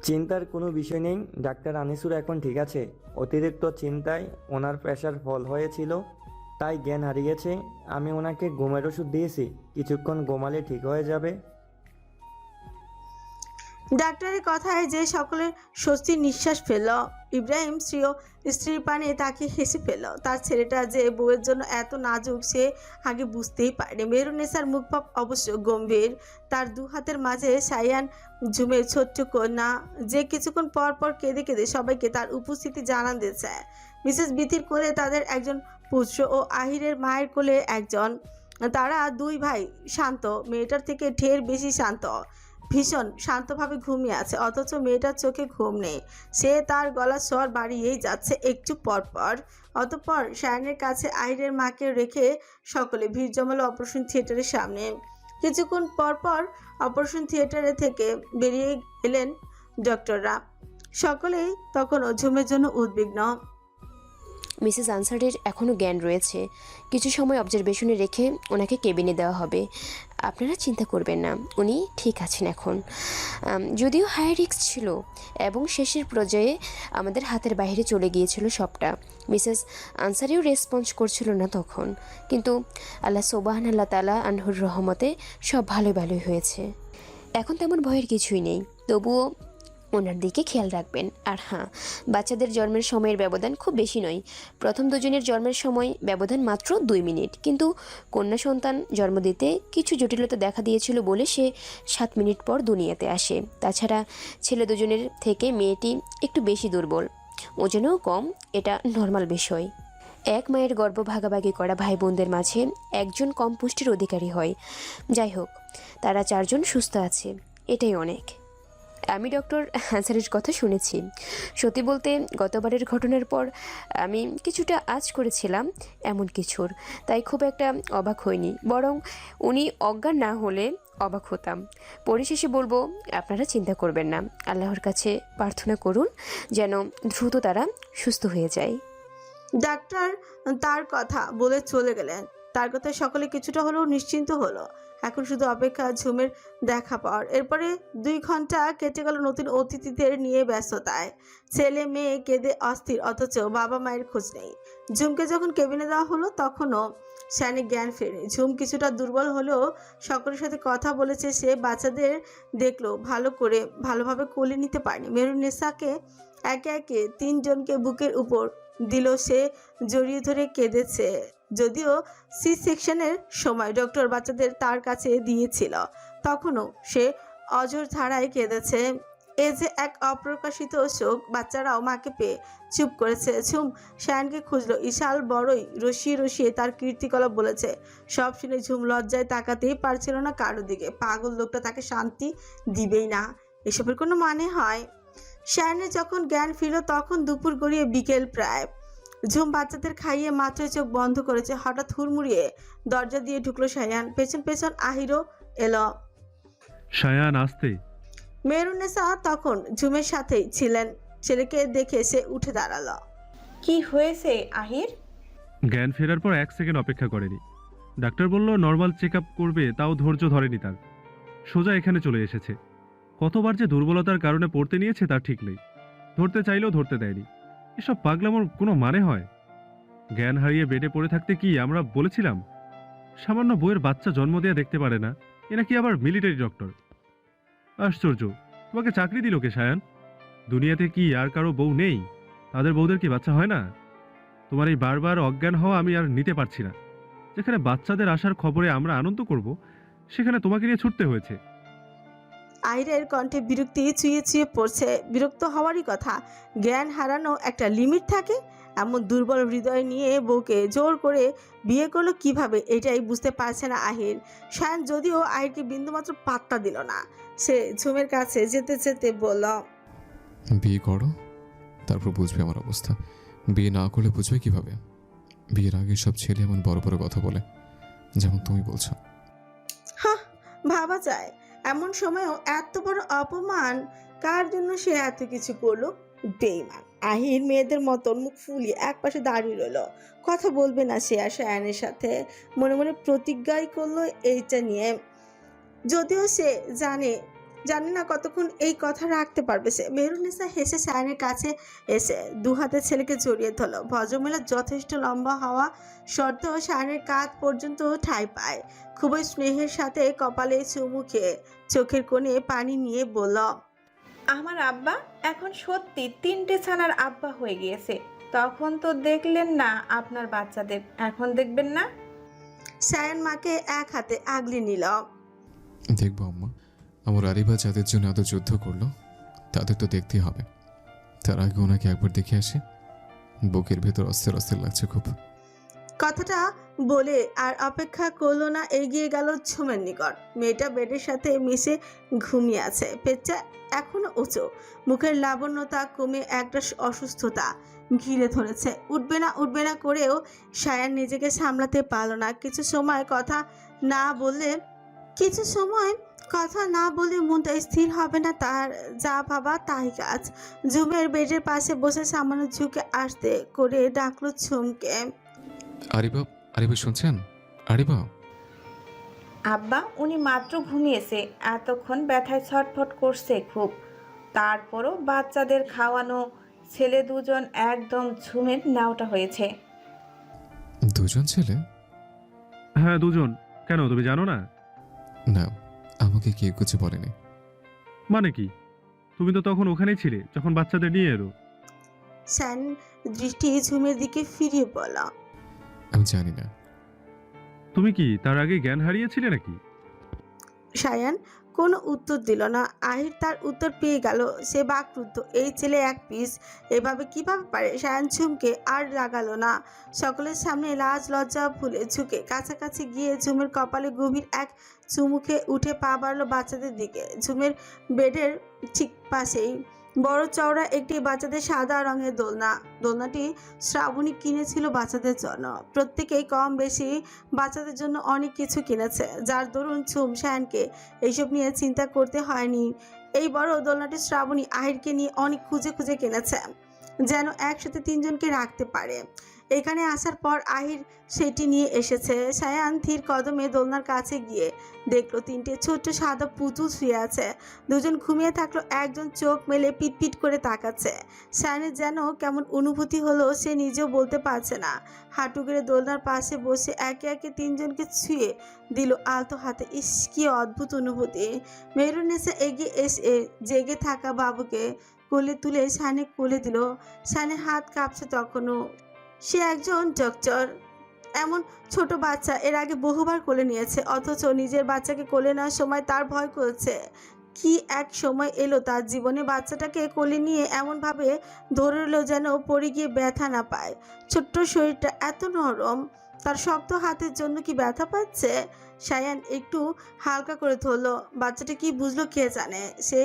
চিন্তার কোনো বিষয় নেই, ডাক্তার আনিসুর এখন ঠিক আছে। অতিরিক্ত চিন্তায় ওনার প্রেশার ফল হয়েছিল, তাই জ্ঞান হারিয়েছে। আমি ওনাকে ঘুমের ওষুধ দিয়েছি, কিছুক্ষণ ঘুমালে ঠিক হয়ে যাবে। ডাক্তারের কথায় যে সকলের স্বস্তির নিঃশ্বাস ফেলল। ইব্রাহিম স্ত্রীর পানে তাকিয়ে হেসে ফেলল। তার ছেলেটা যে বউয়ের জন্য এত নাজুক সে আগে বুঝতেই পারেনি। মেহরুন্নেসার মুখভাব অবশ্য গম্ভীর। তার দু হাতের মাঝে শায়ান ঝুমের ছোট্ট কন্যা, যে কিছুক্ষণ পর পর কেঁদে কেঁদে সবাইকে তার উপস্থিতি জানান দিয়েছে। মিসেস বিথির কোলে তাদের একজন পুত্র ও আহিরের মায়ের কোলে একজন। তারা দুই ভাই শান্ত, মেয়েটার থেকে ঢের বেশি শান্ত। ভীষণ শান্তভাবে ঘুমিয়ে আছে, অথচ মেয়েটার চোখে ঘুম নেই। সে তার গলার স্বর বাড়িয়েই যাচ্ছে একটু পর পর। অতঃপর শায়ানের কাছে আহিরের মাকে রেখে সকলে ভিড় জমালো অপারেশন থিয়েটারের সামনে। কিছুক্ষণ পর পর অপারেশন থিয়েটারে থেকে বেরিয়ে এলেন ডক্টররা। সকলেই তখনও ঝুমের জন্য উদ্বিগ্ন। মিসেস আনসারের এখনও জ্ঞান রয়েছে, কিছু সময় অবজারভেশনে রেখে ওনাকে কেবিনে দেওয়া হবে। আপনারা চিন্তা করবেন না, উনি ঠিক আছেন এখন। যদিও হাই রিস্ক ছিল এবং শেষের পর্যায়ে আমাদের হাতের বাইরে চলে গিয়েছিল সবটা। মিসেস আনসারিও রেসপন্স করছিল না তখন, কিন্তু আল্লাহ সুবহানাল্লাহ তাআলা আনহুর রহমতে সব ভালোই হয়েছে। এখন তেমন ভয়ের কিছুই নেই, তবুও ওনার দিকে খেয়াল রাখবেন। আর হ্যাঁ, বাচ্চাদের জন্মের সময়ের ব্যবধান খুব বেশি নয়। প্রথম দুজনের জন্মের সময় ব্যবধান মাত্র 2 মিনিট, কিন্তু কন্যা সন্তান জন্ম দিতে কিছু জটিলতা দেখা দিয়েছিল বলে সে 7 মিনিট পর দুনিয়াতে আসে। তাছাড়া ছেলে দুজনের থেকে মেয়েটি একটু বেশি দুর্বল, ওজনেও কম, এটা নর্মাল বিষয়। এক মায়ের গর্ভ ভাগাভাগি করা ভাই বোনদের মাঝে একজন কম পুষ্টির অধিকারী হয়। যাই হোক, তারা 4 জন সুস্থ আছে, এটাই অনেক। আমি ডক্টর আনসারের কথা শুনেছি। সত্যি বলতে গতবারের ঘটনার পর আমি কিছুটা আঁচ করেছিলাম এমন কিছুর, তাই খুব একটা অবাক হইনি, বরং উনি অজ্ঞান না হলে অবাক হতাম। পরিশেষে বলবো, আপনারা চিন্তা করবেন না, আল্লাহর কাছে প্রার্থনা করুন যেন দ্রুত তারা সুস্থ হয়ে যায়। ডাক্তার তার কথা বলে চলে গেলেন। তার কথায় সকলে কিছুটা হলেও নিশ্চিন্ত হলো। এখন শুধু অপেক্ষা ঝুমের দেখা পাওয়ার। এরপরে 2 ঘন্টা কেটে গেল নতুন অতিথিদের নিয়ে ব্যস্ততায়। ছেলে মেয়ে কেঁদে অস্থির, অথচ বাবা মায়ের খোঁজ নেই। ঝুমকে যখন কেবিনে দেওয়া হলো তখনও শায়ানের জ্ঞান ফেরেনি। ঝুম কিছুটা দুর্বল হলেও সকলের সাথে কথা বলেছে সে। বাচ্চাদের দেখলো ভালোভাবে কোলে নিতে পারেনি। মেহরুন্নেসাকে একে একে 3 জনকে বুকের উপর দিল সে, জড়িয়ে ধরে কেঁদেছে। যদিও সি সেকশনের সময় ডক্টর বাচ্চাদের তার কাছে দিয়েছিল, তখনও সে অঝোর ধারায় কেঁদেছে। এ যে এক অপ্রকাশিত শোক। বাচ্চারাও মাকে পেয়ে চুপ করেছে। ঝুম শায়ানকে খুঁজলো। ইশাল বড়ই রসিয়ে তার কীর্তিকলাপ বলেছে। সব শুনে ঝুম লজ্জায় তাকাতেই পারছিল না কারো দিকে। পাগল লোকটা তাকে শান্তি দিবেই না, এসবের কোনো মানে হয়? শায়ানের যখন জ্ঞান ফিরল তখন দুপুর গড়িয়ে বিকেল প্রায়। ঝুম বাচ্চাদের খাইয়ে মাত্র চোখ বন্ধ করেছে, হঠাৎ হুড়মুড়িয়ে দরজা দিয়ে ঢুকলো শায়ান। পেছন আহিরও এলো। শায়ান, আসতে। মেহরুন্নেসা তখন ঝুমের সাথেই ছিলেন। ছেলেকে দেখে সে উঠে দাঁড়ালো। কি হয়েছে আহির? জ্ঞান ফেরার পর 1 সেকেন্ড অপেক্ষা করেনি। ডাক্তার বলল নর্মাল চেক আপ করবে, তাও ধৈর্য ধরেনি তার। সোজা এখানে চলে এসেছে। কতবার যে দুর্বলতার কারণে পড়তে নিয়েছে তার ঠিক নেই। ধরতে চাইলেও ধরতে দেয়নি। এসব পাগলামোর কোনো মানে হয়? জ্ঞান হারিয়ে বেডে পড়ে থাকতে কি আমরা বলেছিলাম? সামান্য বইয়ের বাচ্চা জন্ম দেয়া দেখতে পারে না, এ নাকি আবার মিলিটারি ডক্টর। আশ্চর্য, তোমাকে চাকরি দিল কে শায়ান? দুনিয়াতে কি আর কারো বউ নেই? তাদের বউদের কি বাচ্চা হয় না? তোমার এই বারবার অজ্ঞান হওয়া আমি আর নিতে পারছি না। যেখানে বাচ্চাদের আসার খবরে আমরা আনন্দ করব, সেখানে তোমাকে নিয়ে ছুটতে হয়েছে। আহিরের কণ্ঠে বিরক্তি চুইয়ে চুইয়ে পড়ছে। বিরক্ত হওয়ারই কথা, জ্ঞান হারানো একটা লিমিট থাকে। এমন দুর্বল হৃদয় নিয়ে বউকে জোর করে বিয়ে করলো কিভাবে, এটাই বুঝতে পারছে না আহির। শায়ান যদিও আহিরকে বিন্দুমাত্র পাত্তা দিল না। সে ঝুমের কাছে যেতে যেতে বলল, বিয়ে করো, তারপর বুঝবে আমার অবস্থা। বিয়ে না করলে বুঝবে কিভাবে? বিয়ের আগে সব ছেলে এমন বড় বড় কথা বলে, যেমন তুমি বলছো। হ্যাঁ, ভাবা যায় এমন সময়ও এত বড় অপমান। কার জন্য সে এত কিছু করলো? বেঈমান। আহির মেয়েদের মতন মুখ ফুলিয়ে একপাশে দাঁড়িয়ে রইল। কথা বলবে না সে আর শায়ানের সাথে। মনে মনে প্রতিজ্ঞাই করলো এইটা নিয়ে। যদিও সে জানে না কতক্ষণ এই কথা রাখতে পারবে সে। মেহরুন্নেসা হেসে শায়ানের কাছে এসে দু হাতে ছেলেকে জড়িয়ে ধরল। ভদ্রমহিলা যথেষ্ট লম্বা হওয়া সত্ত্বেও শায়ানের কাঁধ পর্যন্ত ঠাঁই পায়। খুবই স্নেহের সাথে কপালে চুমু খেয়ে চোখের কোণে পানি নিয়ে বলল, আমার আব্বা এখন সত্যি 3টে ছানার আব্বা হয়ে গিয়েছে। তখন তো দেখলেন না আপনার বাচ্চাদের, এখন দেখবেন না? শায়ান মাকে এক হাতে আগলে নিল। দেখবো আম্মা, আমার আরিবা যাদের জন্য এত যুদ্ধ করলো তাদের তো দেখতেই হবে। তার আগে ওনাকে একবার দেখে আসে। বুকের ভেতর অস্থির অস্থির লাগছে খুব। কথাটা বলে আর অপেক্ষা করলো না, এগিয়ে গেল ঝুমের নিকট। মেয়েটা বেডের সাথে মিশে ঘুমিয়ে আছে। পেটটা এখনো উঁচু, মুখের লাবণ্যতা কমে একটা অসুস্থতা ঘিরে ধরেছে। উঠবে না করেও শায়ান নিজেকে সামলাতে পারল না। কিছু সময় কথা না বলে মনটা স্থির হবে না তার। যা ভাবা তাই কাজ। ঝুমের বেডের পাশে বসে সামান্য ঝুঁকে আসতে করে ডাকলো ঝুমকে। আরিবা, আরিবা শুনছেন? আরিবা। আব্বা উনি মাত্র ঘুমিয়েছে, এতক্ষণ ব্যথায় ছটফট করছে খুব। তারপরও বাচ্চাদের খাওয়ানো, ছেলে দুজন একদম ঝুমের নাওটা হয়েছে। দুজন ছেলে? হ্যাঁ, দুজন। কেন, তুমি জানো না? না, আমাকে কেউ কিছু বলেনি। মানে কি? তুমি তো তখন ওখানেই ছিলে যখন বাচ্চাদের নিয়ে এলো। শায়ান দৃষ্টি ঝুমের দিকে ফিরিয়ে বলল, আমি জানি না। তুমি কি তার আগে জ্ঞান হারিয়েছিলে নাকি? শায়ান কোনো উত্তর দিল না। আহির তার উত্তর পেয়ে গেল। সে বাকরুদ্ধ। এই ছেলে এক পিস, এভাবে কিভাবে পারে? শায়ান ঝুমকে আর লাগালো না। সকলের সামনে লাজ লজ্জা ভুলে ঝুঁকে কাছাকাছি গিয়ে ঝুমের কপালে গভীর এক চুমুকে উঠে পা বাড়লো বাচ্চাদের দিকে। ঝুমের বেডের ঠিক পাশেই বড় চওড়া একটি বাচ্চাদের সাদা রঙের দোলনা। দোলনাটি শ্রাবণী কিনেছিল বাচ্চাদের জন্য। প্রত্যেকেই কম বেশি বাচ্চাদের জন্য অনেক কিছু কিনেছে, যার দরুন ঝুম শায়ানকে এইসব নিয়ে চিন্তা করতে হয়নি। এই বড় দোলনাটি শ্রাবণী আহিরকে নিয়ে অনেক খুঁজে কিনেছে, যেন একসাথে 3 জনকে রাখতে পারে। এখানে আসার পর আহির সেটি নিয়ে এসেছে। শায়ান ধীর কদমে দোলনার কাছে গিয়ে দেখলো 3টে ছোট্ট সাদা পুতুল শুয়ে আছে। দুজন ঘুমিয়ে থাকলো, একজন চোখ মেলে পিটপিট করে তাকাচ্ছে। শায়ানের যেন কেমন অনুভূতি হলো সে নিজেও বলতে পারছে না। হাঁটু গেড়ে দোলনার পাশে বসে একে একে 3 জনকে ছুঁয়ে দিল আলতো হাতে। ইস, কি অদ্ভুত অনুভূতি। মেহরুন্নেসা এগিয়ে এসে জেগে থাকা বাবুকে কোলে তুলে শায়ানের কোলে দিল। শায়ানের হাত কাঁপছে তখনও। সে একজন ডক্টর। এমন ছোট বাচ্চা এর আগে বহুবার কোলে নিয়েছে, অথচ নিজের বাচ্চাকে কোলে নেওয়ার সময় তার ভয় করছে। কি এক সময় এলো তার জীবনে বাচ্চাটাকে কোলে নিয়ে এমনভাবে ধরে রইল যেন পড়ে গিয়ে ব্যথা না পায়। ছোট্ট শরীরটা এত নরম, তার শক্ত হাতের জন্য কি ব্যথা পাচ্ছে? শায়ান একটু হালকা করে ধরলো। বাচ্চাটা কি বুঝলো কে জানে। সে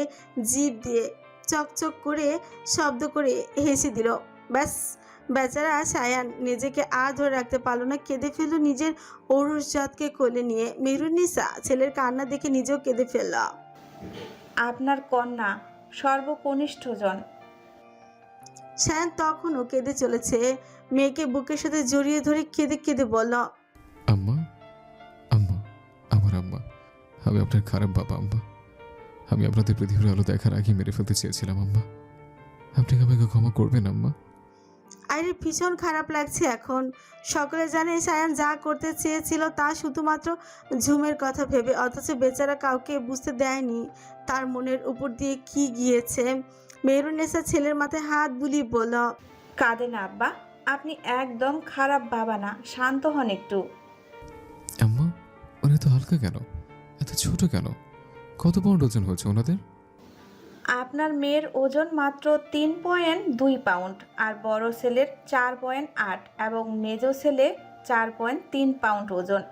জিভ দিয়ে চকচক করে শব্দ করে হেসে দিল। ব্যাস, বেচারা শায়ান নিজেকে আর ধরে রাখতে পারল না, কেঁদে ফেলল নিজের ঔরসজাতকে কোলে নিয়ে। মেহরুন্নেসা ছেলের কান্না দেখে নিজেও কেঁদে ফেলল। আপনার কন্যা সর্বকনিষ্ঠজন। শায়ান তখনও কেঁদে চলেছে। মেয়েকে বুকের সাথে জড়িয়ে ধরে কেঁদে বলল, আম্মা, আম্মা, আমার আম্মা, আমি আপনার খারাপ বাবা আম্মা। আমি আপনাদের পৃথিবীর আলো দেখার আগে মেরে ফেলতে চেয়েছিলাম আম্মা। আপনি আমাকে ক্ষমা করবেন আম্মা? আইরির ভীষণ খারাপ লাগছে এখন। সকলে জানে শায়ান যা করতে চেয়েছিল তা শুধুমাত্র ঝুমের কথা ভেবে, অথচ বেচারা কাউকে বুঝতে দেয়নি তার মনের উপর দিয়ে কি গিয়েছে। মেহরুন্নেসা ছেলের মাথায় হাত বুলিয়ে বলল, কাঁদে না আব্বা, আপনি একদম খারাপ বাবা না, শান্ত হন একটু। আম্মা ওরা এত হালকা কেন, এত ছোট কেন? কত পাউন্ড ওজন হচ্ছে ওনাদের? আপনার মেয়ের ওজন মাত্র 3.2 পাউন্ড, আর বড় ছেলের 4.8 এবং মেজ ছেলে 4.3 পাউন্ড ওজন।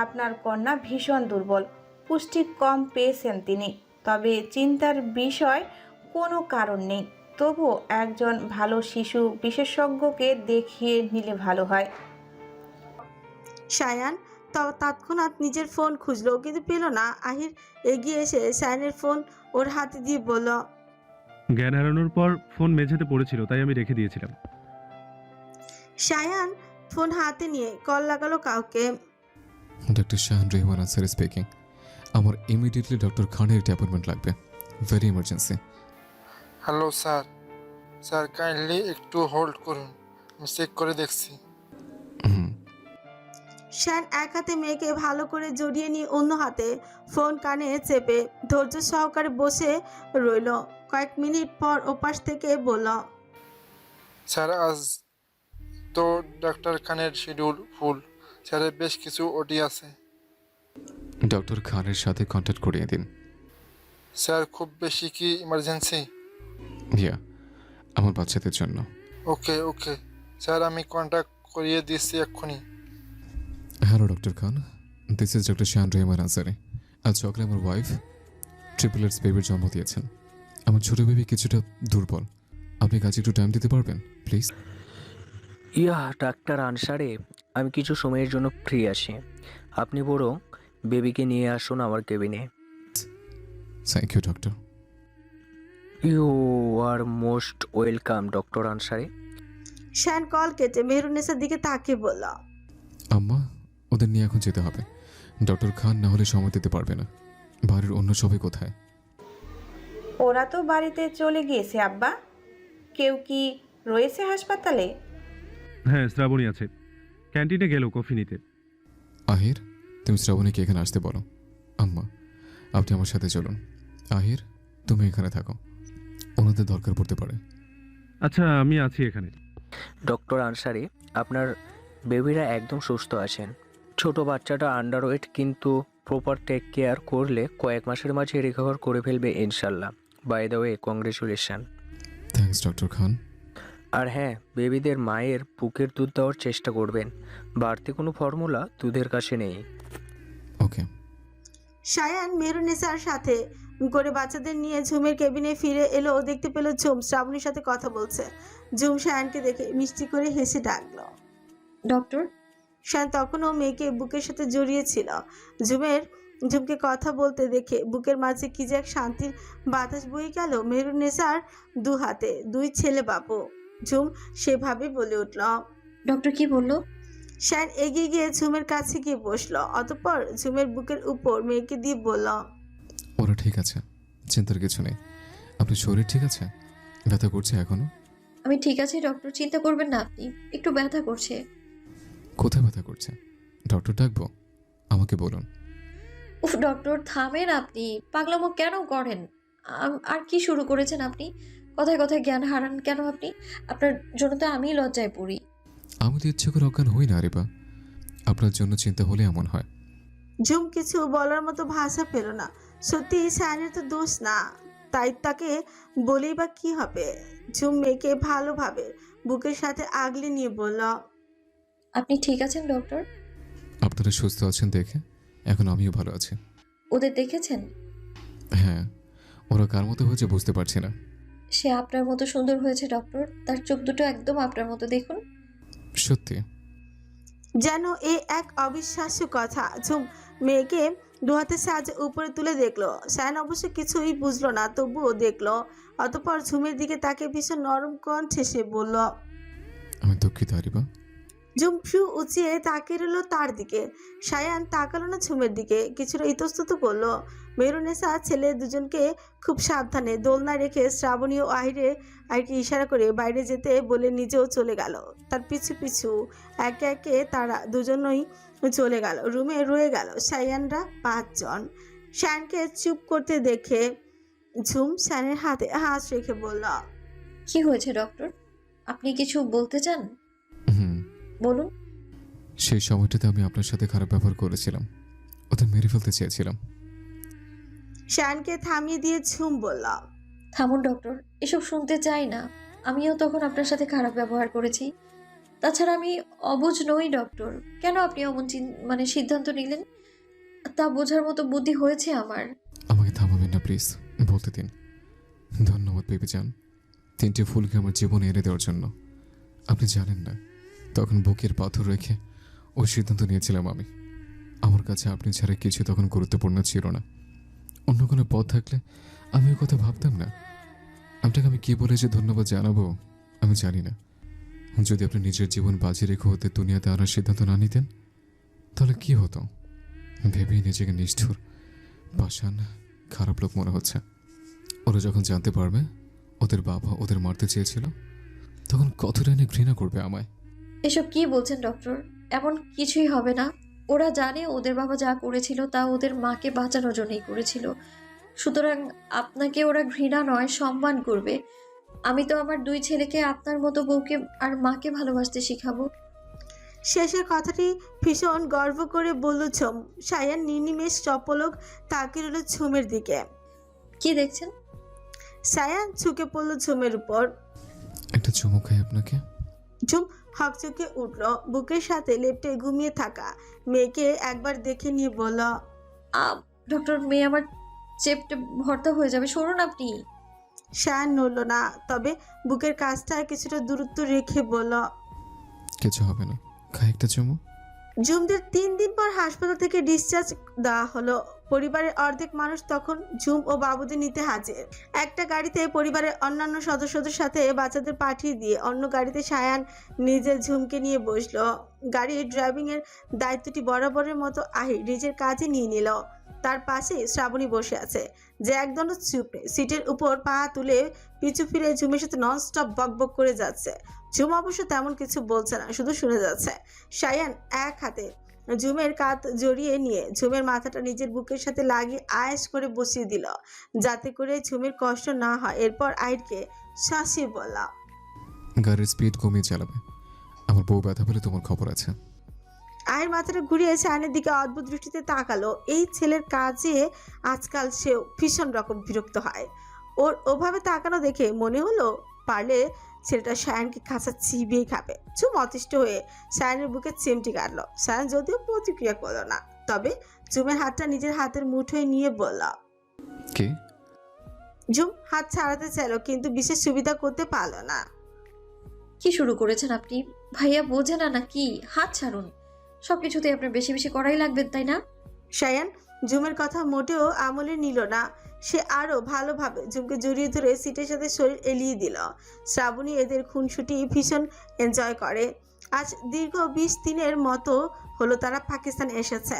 আপনার কন্যা ভীষণ দুর্বল, পুষ্টি কম পেয়েছেন তিনি, তবে চিন্তার বিষয় কোনো কারণ নেই। তবুও একজন ভালো শিশু বিশেষজ্ঞকে দেখিয়ে নিলে ভালো হয়। সায়ান তৎক্ষণাৎ নিজের ফোন খুঁজলো কিন্তু পেল না। আহির এগিয়ে এসে সায়ানের ফোন ওর হাতে দিয়ে বলল, জ্ঞান হারানোর পর ফোন মেঝেতে পড়েছিল, তাই আমি রেখে দিয়েছিলাম। সায়ান ফোন হাতে নিয়ে কল লাগালো কাউকে। Doctor Shahan Rahman Ansari speaking. আমার ইমিডিয়েটলি ডক্টর খানের একটা অ্যাপয়েন্টমেন্ট লাগবে, very emergency. Hello sir, sir kindly একটু হোল্ড করুন, আমি চেক করে দেখছি। হুম। শায়ান এক হাতে মেয়েকে ভালো করে জড়িয়ে নিয়ে অন্য হাতে ফোন কানে চেপে ধৈর্য সহকারে বসে রইল। কয়েক মিনিট পর ওপাশ থেকে বলল, স্যার আজ তো ডাক্তার খানের শিডিউল ফুল, স্যারের বেশ কিছু ওটি আছে। ডক্টর খানের সাথে কন্ট্যাক্ট করিয়ে দিন। স্যার খুব বেশি কি ইমার্জেন্সি? ইয়া, আমার বাচ্চাদের জন্য। ওকে ওকে স্যার, আমি কন্ট্যাক্ট করিয়ে দিচ্ছি এক্ষুনি। Hello doctor Khan, this is doctor Shahan Rahman Ansari. আজ সকালে আমার ওয়াইফ ট্রিপলেটস বেবির জন্ম দিয়েছেন। আমার ছোট বেবি কিছুটা দুর্বল, আপনি কাছে একটু টাইম দিতে পারবেন প্লিজ? ইয়া ডাক্তার আনসারে, আমি কিছু সময়ের জন্য ফ্রি আছি। আপনি বরং বেবিকে নিয়ে আসুন আমার কেবিনে। Thank you doctor. You are most welcome doctor আনসারে। শায়ান কল কেটে মেহরুন্নেসার দিকে তাকিয়ে বলল, আম্মা ওদের নিয়ে এখন যেতে হবে, ডক্টর খান না হলে সময় দিতে পারবে না। বাড়ির অন্য সবাই কোথায়? ওরা তো বাড়িতে চলে গিয়েছে আব্বা। কেউ কি রয়েছে হাসপাতালে? হ্যাঁ, শ্রাবণী আছে, ক্যান্টিনে গেল কফি নিতে। আহির, তুমি শ্রাবণীকে এখানে আসতে বলো। আম্মা আপনি আমার সাথে চলুন। আহির তুমি এখানে থাকো, ওনাদের দরকার পড়তে পারে। আচ্ছা, আমি আছি এখানে। ডক্টর আনসারি, আপনার বেবিরা একদম সুস্থ আছেন। ছোট বাচ্চাটা আন্ডারওয়েট, কিন্তু প্রপার টেক কেয়ার করলে কয়েক মাসের মাঝে রিকভার করে ফেলবে ইনশাল্লাহ। By the way, congratulation. Thanks doctor Khan. আর হ্যাঁ, বেবিদের মায়ের বুকের দুধ দেওয়ার চেষ্টা করবেন। বাড়তি কোনো ফর্মুলা দুধের কাছে নেই। ওকে। শায়ান মেহরুন্নেসার সাথে করে বাচ্চাদের নিয়ে ঝুমের কেবিনে ফিরে এলো। দেখতে পেল ঝুম শ্রাবণীর সাথে কথা বলছে। ঝুম শায়ানকে দেখে মিষ্টি করে হেসে ডাকলো। ডক্টর। শায়ান তখনও মেয়েকে বুকের সাথে জড়িয়েছিল। ঝুমকে কথা বলতে দেখে বুকের মাঝে কি যে এক শান্তির বাতাস বয়ে গেল। মেহরুন্নেসার দু হাতে দুই ছেলে বাবু। ঝুম সেভাবে বলে উঠল। ডক্টর কি বললো? শায়ান এগিয়ে গিয়ে ঝুমের কাছে গিয়ে বসলো। অতঃপর ঝুমের বুকের উপর মেয়েকে দিয়ে বলল, ওরা ঠিক আছে, চিন্তার কিছু নেই। আপনার শরীর ঠিক আছে? ব্যথা করছে এখনো? আমি ঠিক আছি ডক্টর, চিন্তা করবেন না আপনি। একটু ব্যথা করছে। কোথায় ব্যথা করছে? ডক্টর ডাকবো? আমাকে বলুন। উফ ডক্টর, থামেন আপনি। পাগলামো কেন করেন? আর কি শুরু করেছেন আপনি? কথায় কথায় জ্ঞান হারান কেন আপনি? আপনার জন্য তো আমি লজ্জায় পড়ি। আমি তো ইচ্ছে করে অজ্ঞান হই না রেবা, আপনার জন্য চিন্তা হলে এমন হয়। ঝুম কিছু বলার মতো ভাষা পেল না। সত্যি শায়ানের তো দোষ না, তাই তাকে বলেই বা কি হবে। ঝুম মেয়েকে ভালোভাবে বুকের সাথে আগলে নিয়ে বলল, আপনি ঠিক আছেন ডক্টর? আপনারা সুস্থ আছেন দেখে এখন আমিও ভালো আছি। ওদের দেখেছেন? হ্যাঁ, ওরা কার মতো হয়েছে বুঝতে পারছি না। সে আপনার মতো সুন্দর হয়েছে ডক্টর। তার চোখ দুটো একদম আপনার মতো, দেখুন। সত্যি? যেন এ এক অবিশ্বাস্য কথা। ঝুম মেয়েকে দু হাতের সাহায্যে উপরে তুলে দেখলো। শায়ান অবশ্য কিছুই বুঝলো না, তবুও দেখলো। অতঃপর ঝুমের দিকে তাকে ভীষণ নরম কণ্ঠে সে বলল, আমি দুঃখিত হারিবা। ঝুম ফ্যু উঁচিয়ে তাকিয়ে রইল তার দিকে। শায়ান তাকালো না ঝুমের দিকে, কিছুটা ইতস্তত করলো। মেহরুন্নেসা ছেলে দুজনকে খুব সাবধানে দোলনায় রেখে শ্রাবণী ও আহিরে আরেকটি ইশারা করে বাইরে যেতে বলে নিজেও চলে গেল। তার পিছু পিছু একে একে তারা দুজনই চলে গেল। রুমে রয়ে গেল শায়ানরা 5 জন। শায়ানকে চুপ করতে দেখে ঝুম শায়ানের হাতে হাত রেখে বলল, কি হয়েছে ডক্টর? আপনি কিছু বলতে চান? বলুন। সেই সময়টাতে আমি আপনার সাথে খারাপ ব্যবহার করেছিলাম, ওদের মেরে ফেলতে চেয়েছিলাম। শায়ানকে থামিয়ে দিয়ে ঝুম বলল, থামুন ডক্টর, এসব শুনতে চাই না। আমিও তখন আপনার সাথে খারাপ ব্যবহার করেছি। তাছাড়া আমি অবুঝ নই ডক্টর। কেন আপনি অমন সিদ্ধান্ত নিলেন? তা বোঝার মতো বুদ্ধি হয়েছে আমার। আমাকে থামাবেন না প্লিজ, বলতে দিন। ধন্যবাদ বেবি জান, 3টে ফুলকে আমার জীবনে এনে দেওয়ার জন্য। আপনি জানেন না, তখন বুকের পাথর রেখে ওই সিদ্ধান্ত নিয়েছিলাম আমি। আমার কাছে আপনি ছাড়া কিছু তখন গুরুত্বপূর্ণ ছিল না। অন্য কোনো পথ থাকলে আমি ওই কথা ভাবতাম না। আপনাকে আমি কী বলে যে ধন্যবাদ জানাবো আমি জানি না। যদি আপনি নিজের জীবন বাজি রেখে হতে দুনিয়াতে আনার সিদ্ধান্ত না নিতেন, তাহলে কি হতো ভেবেই নিজেকে নিষ্ঠুর, পাষাণ, খারাপ লোক মনে হচ্ছে। ওরা যখন জানতে পারবে ওদের বাবা ওদের মারতে চেয়েছিল, তখন কতটা এনে ঘৃণা করবে আমায়। এসব কি বলছেন ডক্টর? এমন কিছুই হবে না। ওরা জানে ওদের বাবা যা করেছিল তা ওদের মাকে বাঁচানোর জন্যই করেছিল। সুতরাং আপনাকে ওরা ঘৃণা নয়, সম্মান করবে। আমি তো আমার 2 ছেলেকে আপনার মতো বউকে আর মাকে ভালোবাসতে শিখাবো। শেষের কথাটি ভীষণ গর্ব করে বলল ঝুম। শায়ান নির্নিমেষ চপলক তাকিয়ে রইল ঝুমের দিকে। কি দেখছেন? শায়ান ঝুঁকে পড়ল ঝুমের উপর। একটা চুমু খাই আপনাকে। ঝুম হকচকে উঠল, বুকের সাথে লেপ্টে ঘুমিয়ে থাকা মেয়েকে একবার দেখে নিয়ে বলল, ডক্টর, মেয়ে আমার চেপটে ভর্তা হয়ে যাবে, সরুন আপনি। শায়ান নড়ল না, তবে বুকের কাছটায় কিছুটা দূরত্ব রেখে বলল, কিছু হবে না, খাই একটা চুমু। ঝুমদের 3 দিন পর হাসপাতাল থেকে ডিসচার্জ দেওয়া হলো। পরিবারের অর্ধেক মানুষ তখন ঝুম ও বাবুদের নিতে হাজির। একটা গাড়িতে পরিবারের অন্যান্য সদস্যদের সাথে বাচ্চাদের পাঠিয়ে দিয়ে অন্য গাড়িতে শায়ান নিজের ঝুমকে নিয়ে বসলো। গাড়ির ড্রাইভিং এর দায়িত্বটি বরাবরের মতো আহির নিজের কাজে নিয়ে নিল। তার পাশে শ্রাবণী বসে আছে, যে একদণ্ড চুপ নেই। সিটের উপর পা তুলে পিছু ফিরে ঝুমের সাথে ননস্টপ বকবক করে যাচ্ছে। ঝুম অবশ্য তেমন কিছু বলছে না, শুধু শুনে যাচ্ছে। শায়ান এক হাতে ঝুমের কাঁধ জড়িয়ে নিয়ে ঝুমের মাথাটা নিজের বুকের সাথে লাগিয়ে আয়েশ করে বসিয়ে দিল, যাতে করে ঝুমের কষ্ট না হয়। এরপর আইরকে শাসিয়ে বলল, গাড়ির স্পিড কমিয়ে চালাবে, আমার বউ ব্যথা পেলে তোমার খবর আছে। আয়ের মাথাটা ঘুরিয়ে শায়ানের দিকে অদ্ভুত দৃষ্টিতে তাকালো। এই ছেলের কাজে আজকাল সেও ভীষণ রকম বিরক্ত হয়। ওর ওভাবে তাকানো দেখে মনে হলো পারলে ছেলেটা শায়ানকে খাঁচা চিবিয়ে খাবে। ঝুম অতিষ্ঠ হয়ে শায়ানের বুকে চিমটি কাটলো। শায়ান যদিও প্রতিক্রিয়া করলো না, তবে ঝুমের হাতটা নিজের হাতের মুঠোয় নিয়ে বলল। কে? ঝুম হাত ছাড়াতে চাইলো, কিন্তু বিশেষ সুবিধা করতে পারলো না। কি শুরু করেছেন আপনি? ভাইয়া বোঝে না নাকি? হাত ছাড়ুন। সবকিছুতে আপনার বেশি বেশি করাই লাগবে, তাই না? শায়ান ঝুমের কথা মোটেও আমলে নিল না। সে আরো ভালোভাবে ঝুমকে জড়িয়ে ধরে সিটের সাথে শরীর এলিয়ে দিল। শ্রাবণী এদের খুনসুটি ভীষণ এনজয় করে। আজ দীর্ঘ 20 দিনের মতো হলো তারা পাকিস্তানে এসেছে।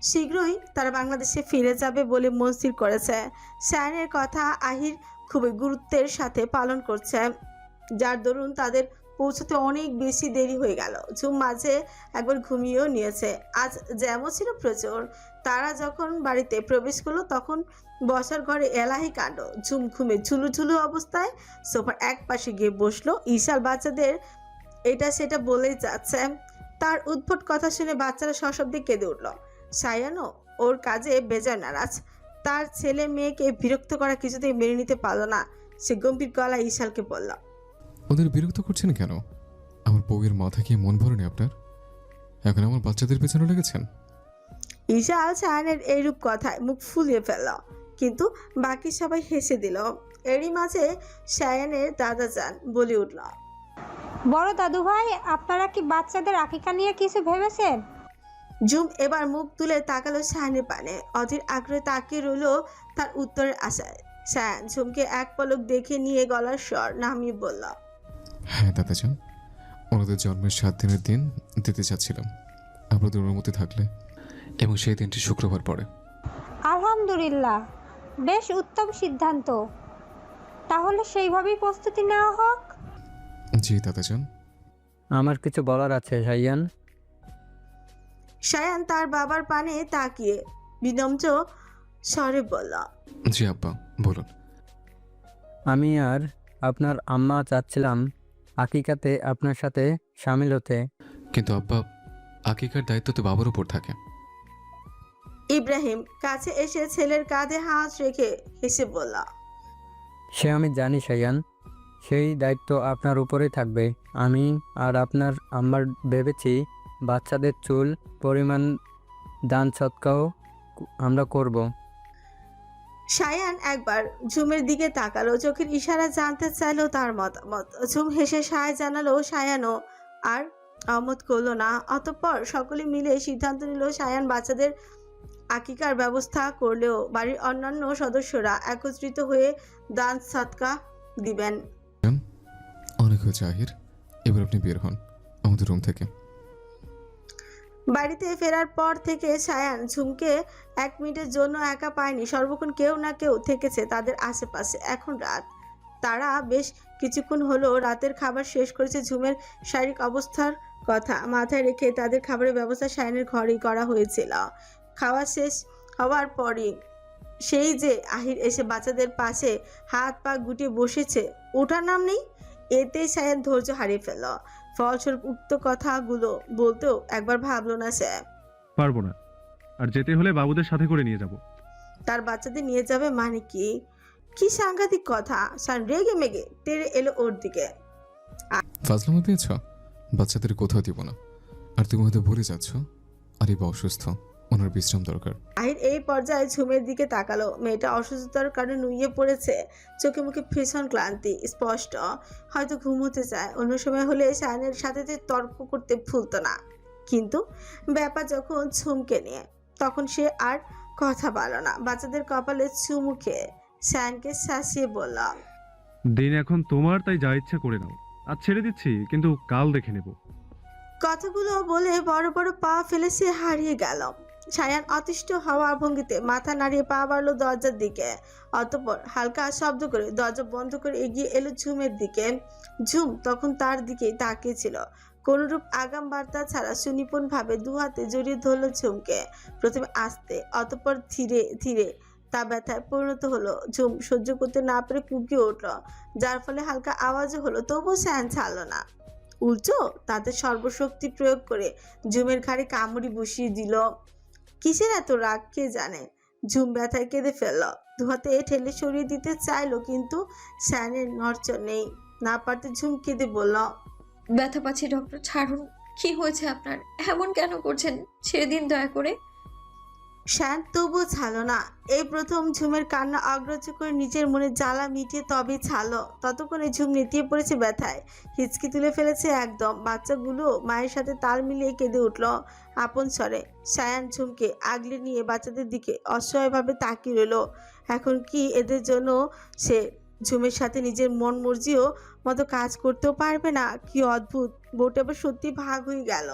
শীঘ্রই তারা বাংলাদেশে ফিরে যাবে বলে মনস্থির করেছে। শায়ানের কথা আহির খুবই গুরুত্বের সাথে পালন করছে, যার দরুন তাদের পৌঁছতে অনেক বেশি দেরি হয়ে গেল। ঝুম মাঝে একবার ঘুমিয়েও নিয়েছে। আজ জ্যামও ছিল প্রচুর। তারা যখন বাড়িতে প্রবেশ করলো তখন বসার ঘরে এলাহি কাণ্ড। ঝুম ঘুমে ঝুলু ঝুলু অবস্থায় সোফার এক পাশে গিয়ে বসলো। ঈশাল বাচ্চাদের এটা সেটা বলেই যাচ্ছে। তার উদ্ভট কথা শুনে বাচ্চারা সশব্দে কেঁদে উঠল। শায়ানও ওর কাজে বেজায় নারাজ। তার ছেলে মেয়েকে বিরক্ত করা কিছুতেই মেনে নিতে পারল না। সে গম্ভীর গলায় ঈশালকে বলল, ওদের বিরক্ত করছেন কেন? আমার বউয়ের মাথা কি মন ভরেনি আপনার? এখন আমার বাচ্চাদের পেছনে লেগেছেন। ঈশাল শায়ানের এইরূপ কথায় মুখ ফুলিয়ে ফেলল, কিন্তু বাকি সবাই হেসে দিল। এরই মাঝে শায়ানের দাদা যান বলে উঠল, বড় দাদু ভাই, আপনারা কি বাচ্চাদের আকিকা নিয়ে কিছু ভেবেছেন? ঝুম এবার মুখ তুলে তাকালো শায়ানের পানে। অধীর আগ্রহে তাকিয়ে রইল তার উত্তরের আশায়। শায়ান ঝুমকে এক পলক দেখে নিয়ে গলার স্বর নামিয়ে বলল, হ্যাঁ দাদাজান, ওনাদের জন্মের 7 দিনের দিন দিতে চাচ্ছিলাম আপনাদের অনুমতি থাকলে, এবং সেই দিনটি শুক্রবার পড়ে। আলহামদুলিল্লাহ, বেশ উত্তম সিদ্ধান্ত। তাহলে সেইভাবেই প্রস্তুতি নেওয়া হোক। জি দাদাজান। আমার কিছু বলার আছে শায়ান। শায়ান তার বাবার পানে তাকিয়ে বিনম্র স্বরে বলল, জি আব্বা বলুন। আমি আর আপনার আম্মা চাচ্ছিলাম আকিকাতে আপনার সাথে সামিল হতে। কিন্তু আব্বা, আকিকার দায়িত্ব তো বাবার উপর থাকে। ইব্রাহিম কাছে এসে ছেলের কাঁধে হাত রেখে হেসে বলল, সে আমি জানি শায়ান, সেই দায়িত্ব আপনার উপরেই থাকবে। আমি আর আপনার আম্মার ভেবেছি বাচ্চাদের চুল পরিমাণ দান সৎকাও আমরা করব। সায়ান একবার ঝুমের দিকে তাকালো, চোখের ইশারা জানতে চাইলো তার মতামত। ঝুম হেসে সায় জানালো, সায়ানও আর অমত করলো না। অতঃপর সকলে মিলে সিদ্ধান্ত নিল সায়ান বাচ্চাদের আকিকার ব্যবস্থা করলেও বাড়ির অন্যান্য সদস্যরা একত্রিত হয়ে দান সৎকা দিবেন। অনেক হয়েছে আহির, এবার আপনি বের হন আমাদের রুম থেকে। বাড়িতে ফেরার পর থেকে সায়ান ঝুমকে 1 মিনিটের জন্য একা পায়নি। সর্বক্ষণ কেউ না কেউ থেকেছে তাদের আশেপাশে। এখন রাত, তারা বেশ কিছুক্ষণ হলো রাতের খাবার শেষ করেছে। ঝুমের শারীরিক অবস্থার কথা মাথায় রেখে তাদের খাবারের ব্যবস্থা সায়ানের ঘরেই করা হয়েছিল। খাওয়া শেষ হওয়ার পরই সেই যে আহির এসে বাচ্চাদের পাশে হাত পা গুটিয়ে বসেছে, ওঠার নাম নেই। এতেই সায়ান ধৈর্য হারিয়ে ফেলল। ফলস্বরূপ উক্ত কথাগুলো বলতেও একবার ভাবলো না সে। পারবো না, আর যেতে হলে বাবুদের সাথে করে নিয়ে যাব। তার বাচ্চাদের নিয়ে যাবে মানে কি? কি সাংঘাতিক কথা! সান রেগে মেগে তেড়ে এলো ওর দিকে। ফাজলামো পেয়েছ? বাচ্চাদের কোথাও দিব না। আর তুমি হয়তো ভুলে যাচ্ছ আরিবা অসুস্থ, ওনার বিশ্রাম দরকার। আহির এই পর্যায়ে ঝুমের দিকে তাকালো। মেয়েটা অসুস্থতার কারণে নুয়ে পড়েছে, চোখে মুখে ভীষণ ক্লান্তি স্পষ্ট, হয়তো ঘুমোতে চায়। অন্য সময় হলে সায়নের সাথে তর্ক করতে ভুলতো না, কিন্তু ব্যাপার যখন ঝুমকে নিয়ে, তখন সে আর কথা বলো না। বাচ্চাদের কপালে চুমু খেয়ে সায়নকে শাসিয়ে বলল, দিন এখন তোমার, তাই যা ইচ্ছা করে নাও। আজ ছেড়ে দিচ্ছি, কিন্তু কাল দেখে নেব। কথাগুলো বলে বড় বড় পা ফেলে সে হারিয়ে গেল। সায়ান অতিষ্ঠ হওয়ার ভঙ্গিতে মাথা নাড়িয়ে পা বাড়লো দরজার দিকে। অতঃপর হালকা শব্দ করে দরজা বন্ধ করে এগিয়ে এলো ঝুমের দিকে। ঝুম তখন তার দিকেই তাকিয়েছিল, কোনরূপ আগাম বার্তা ছাড়া সুনিপুণ ভাবে দু হাতে জড়িয়ে ধরল ঝুমকে। প্রথমে আস্তে, অতঃপর ধীরে ধীরে তা ব্যথায় পরিণত হলো। ঝুম সহ্য করতে না পেরে কুঁকিয়ে উঠল, যার ফলে হালকা আওয়াজও হলো। তবুও সায়ান ছাড়ল না, উল্টো তাদের সর্বশক্তি প্রয়োগ করে ঝুমের ঘাড়ে কামড়ি বসিয়ে দিল। কিসের এত রাগ কে জানে। ঝুম ব্যথায় কেঁদে ফেলল, দুহাতে ঠেলে সরিয়ে দিতে চাইলো, কিন্তু সায়ানের নড়চড় নেই। না পারতে ঝুম কেঁদে বলল, ব্যথা পাচ্ছি ডক্টর, ছাড়ুন। কি হয়েছে আপনার? এমন কেন করছেন? ছেড়ে দিন দয়া করে। সায়ান তবুও ছাড়লো না। এই প্রথম ঝুমের কান্না অগ্রাহ্য করে নিজের মনে জ্বালা মিটিয়ে তবে ছাড়লো। ততক্ষণে ঝুম নেতিয়ে পড়েছে ব্যথায়, হিচকি তুলে ফেলেছে একদম। বাচ্চাগুলো মায়ের সাথে তাল মিলিয়ে কেঁদে উঠল আপন স্বরে। সায়ান ঝুমকে আগলে নিয়ে বাচ্চাদের দিকে অসহায়ভাবে তাকিয়ে রইল। এখন কি এদের জন্য সে ঝুমের সাথে নিজের মন মর্জিও মতো কাজ করতেও পারবে না? কি অদ্ভুত! বউটা আবার সত্যি ভাগ হয়ে গেল।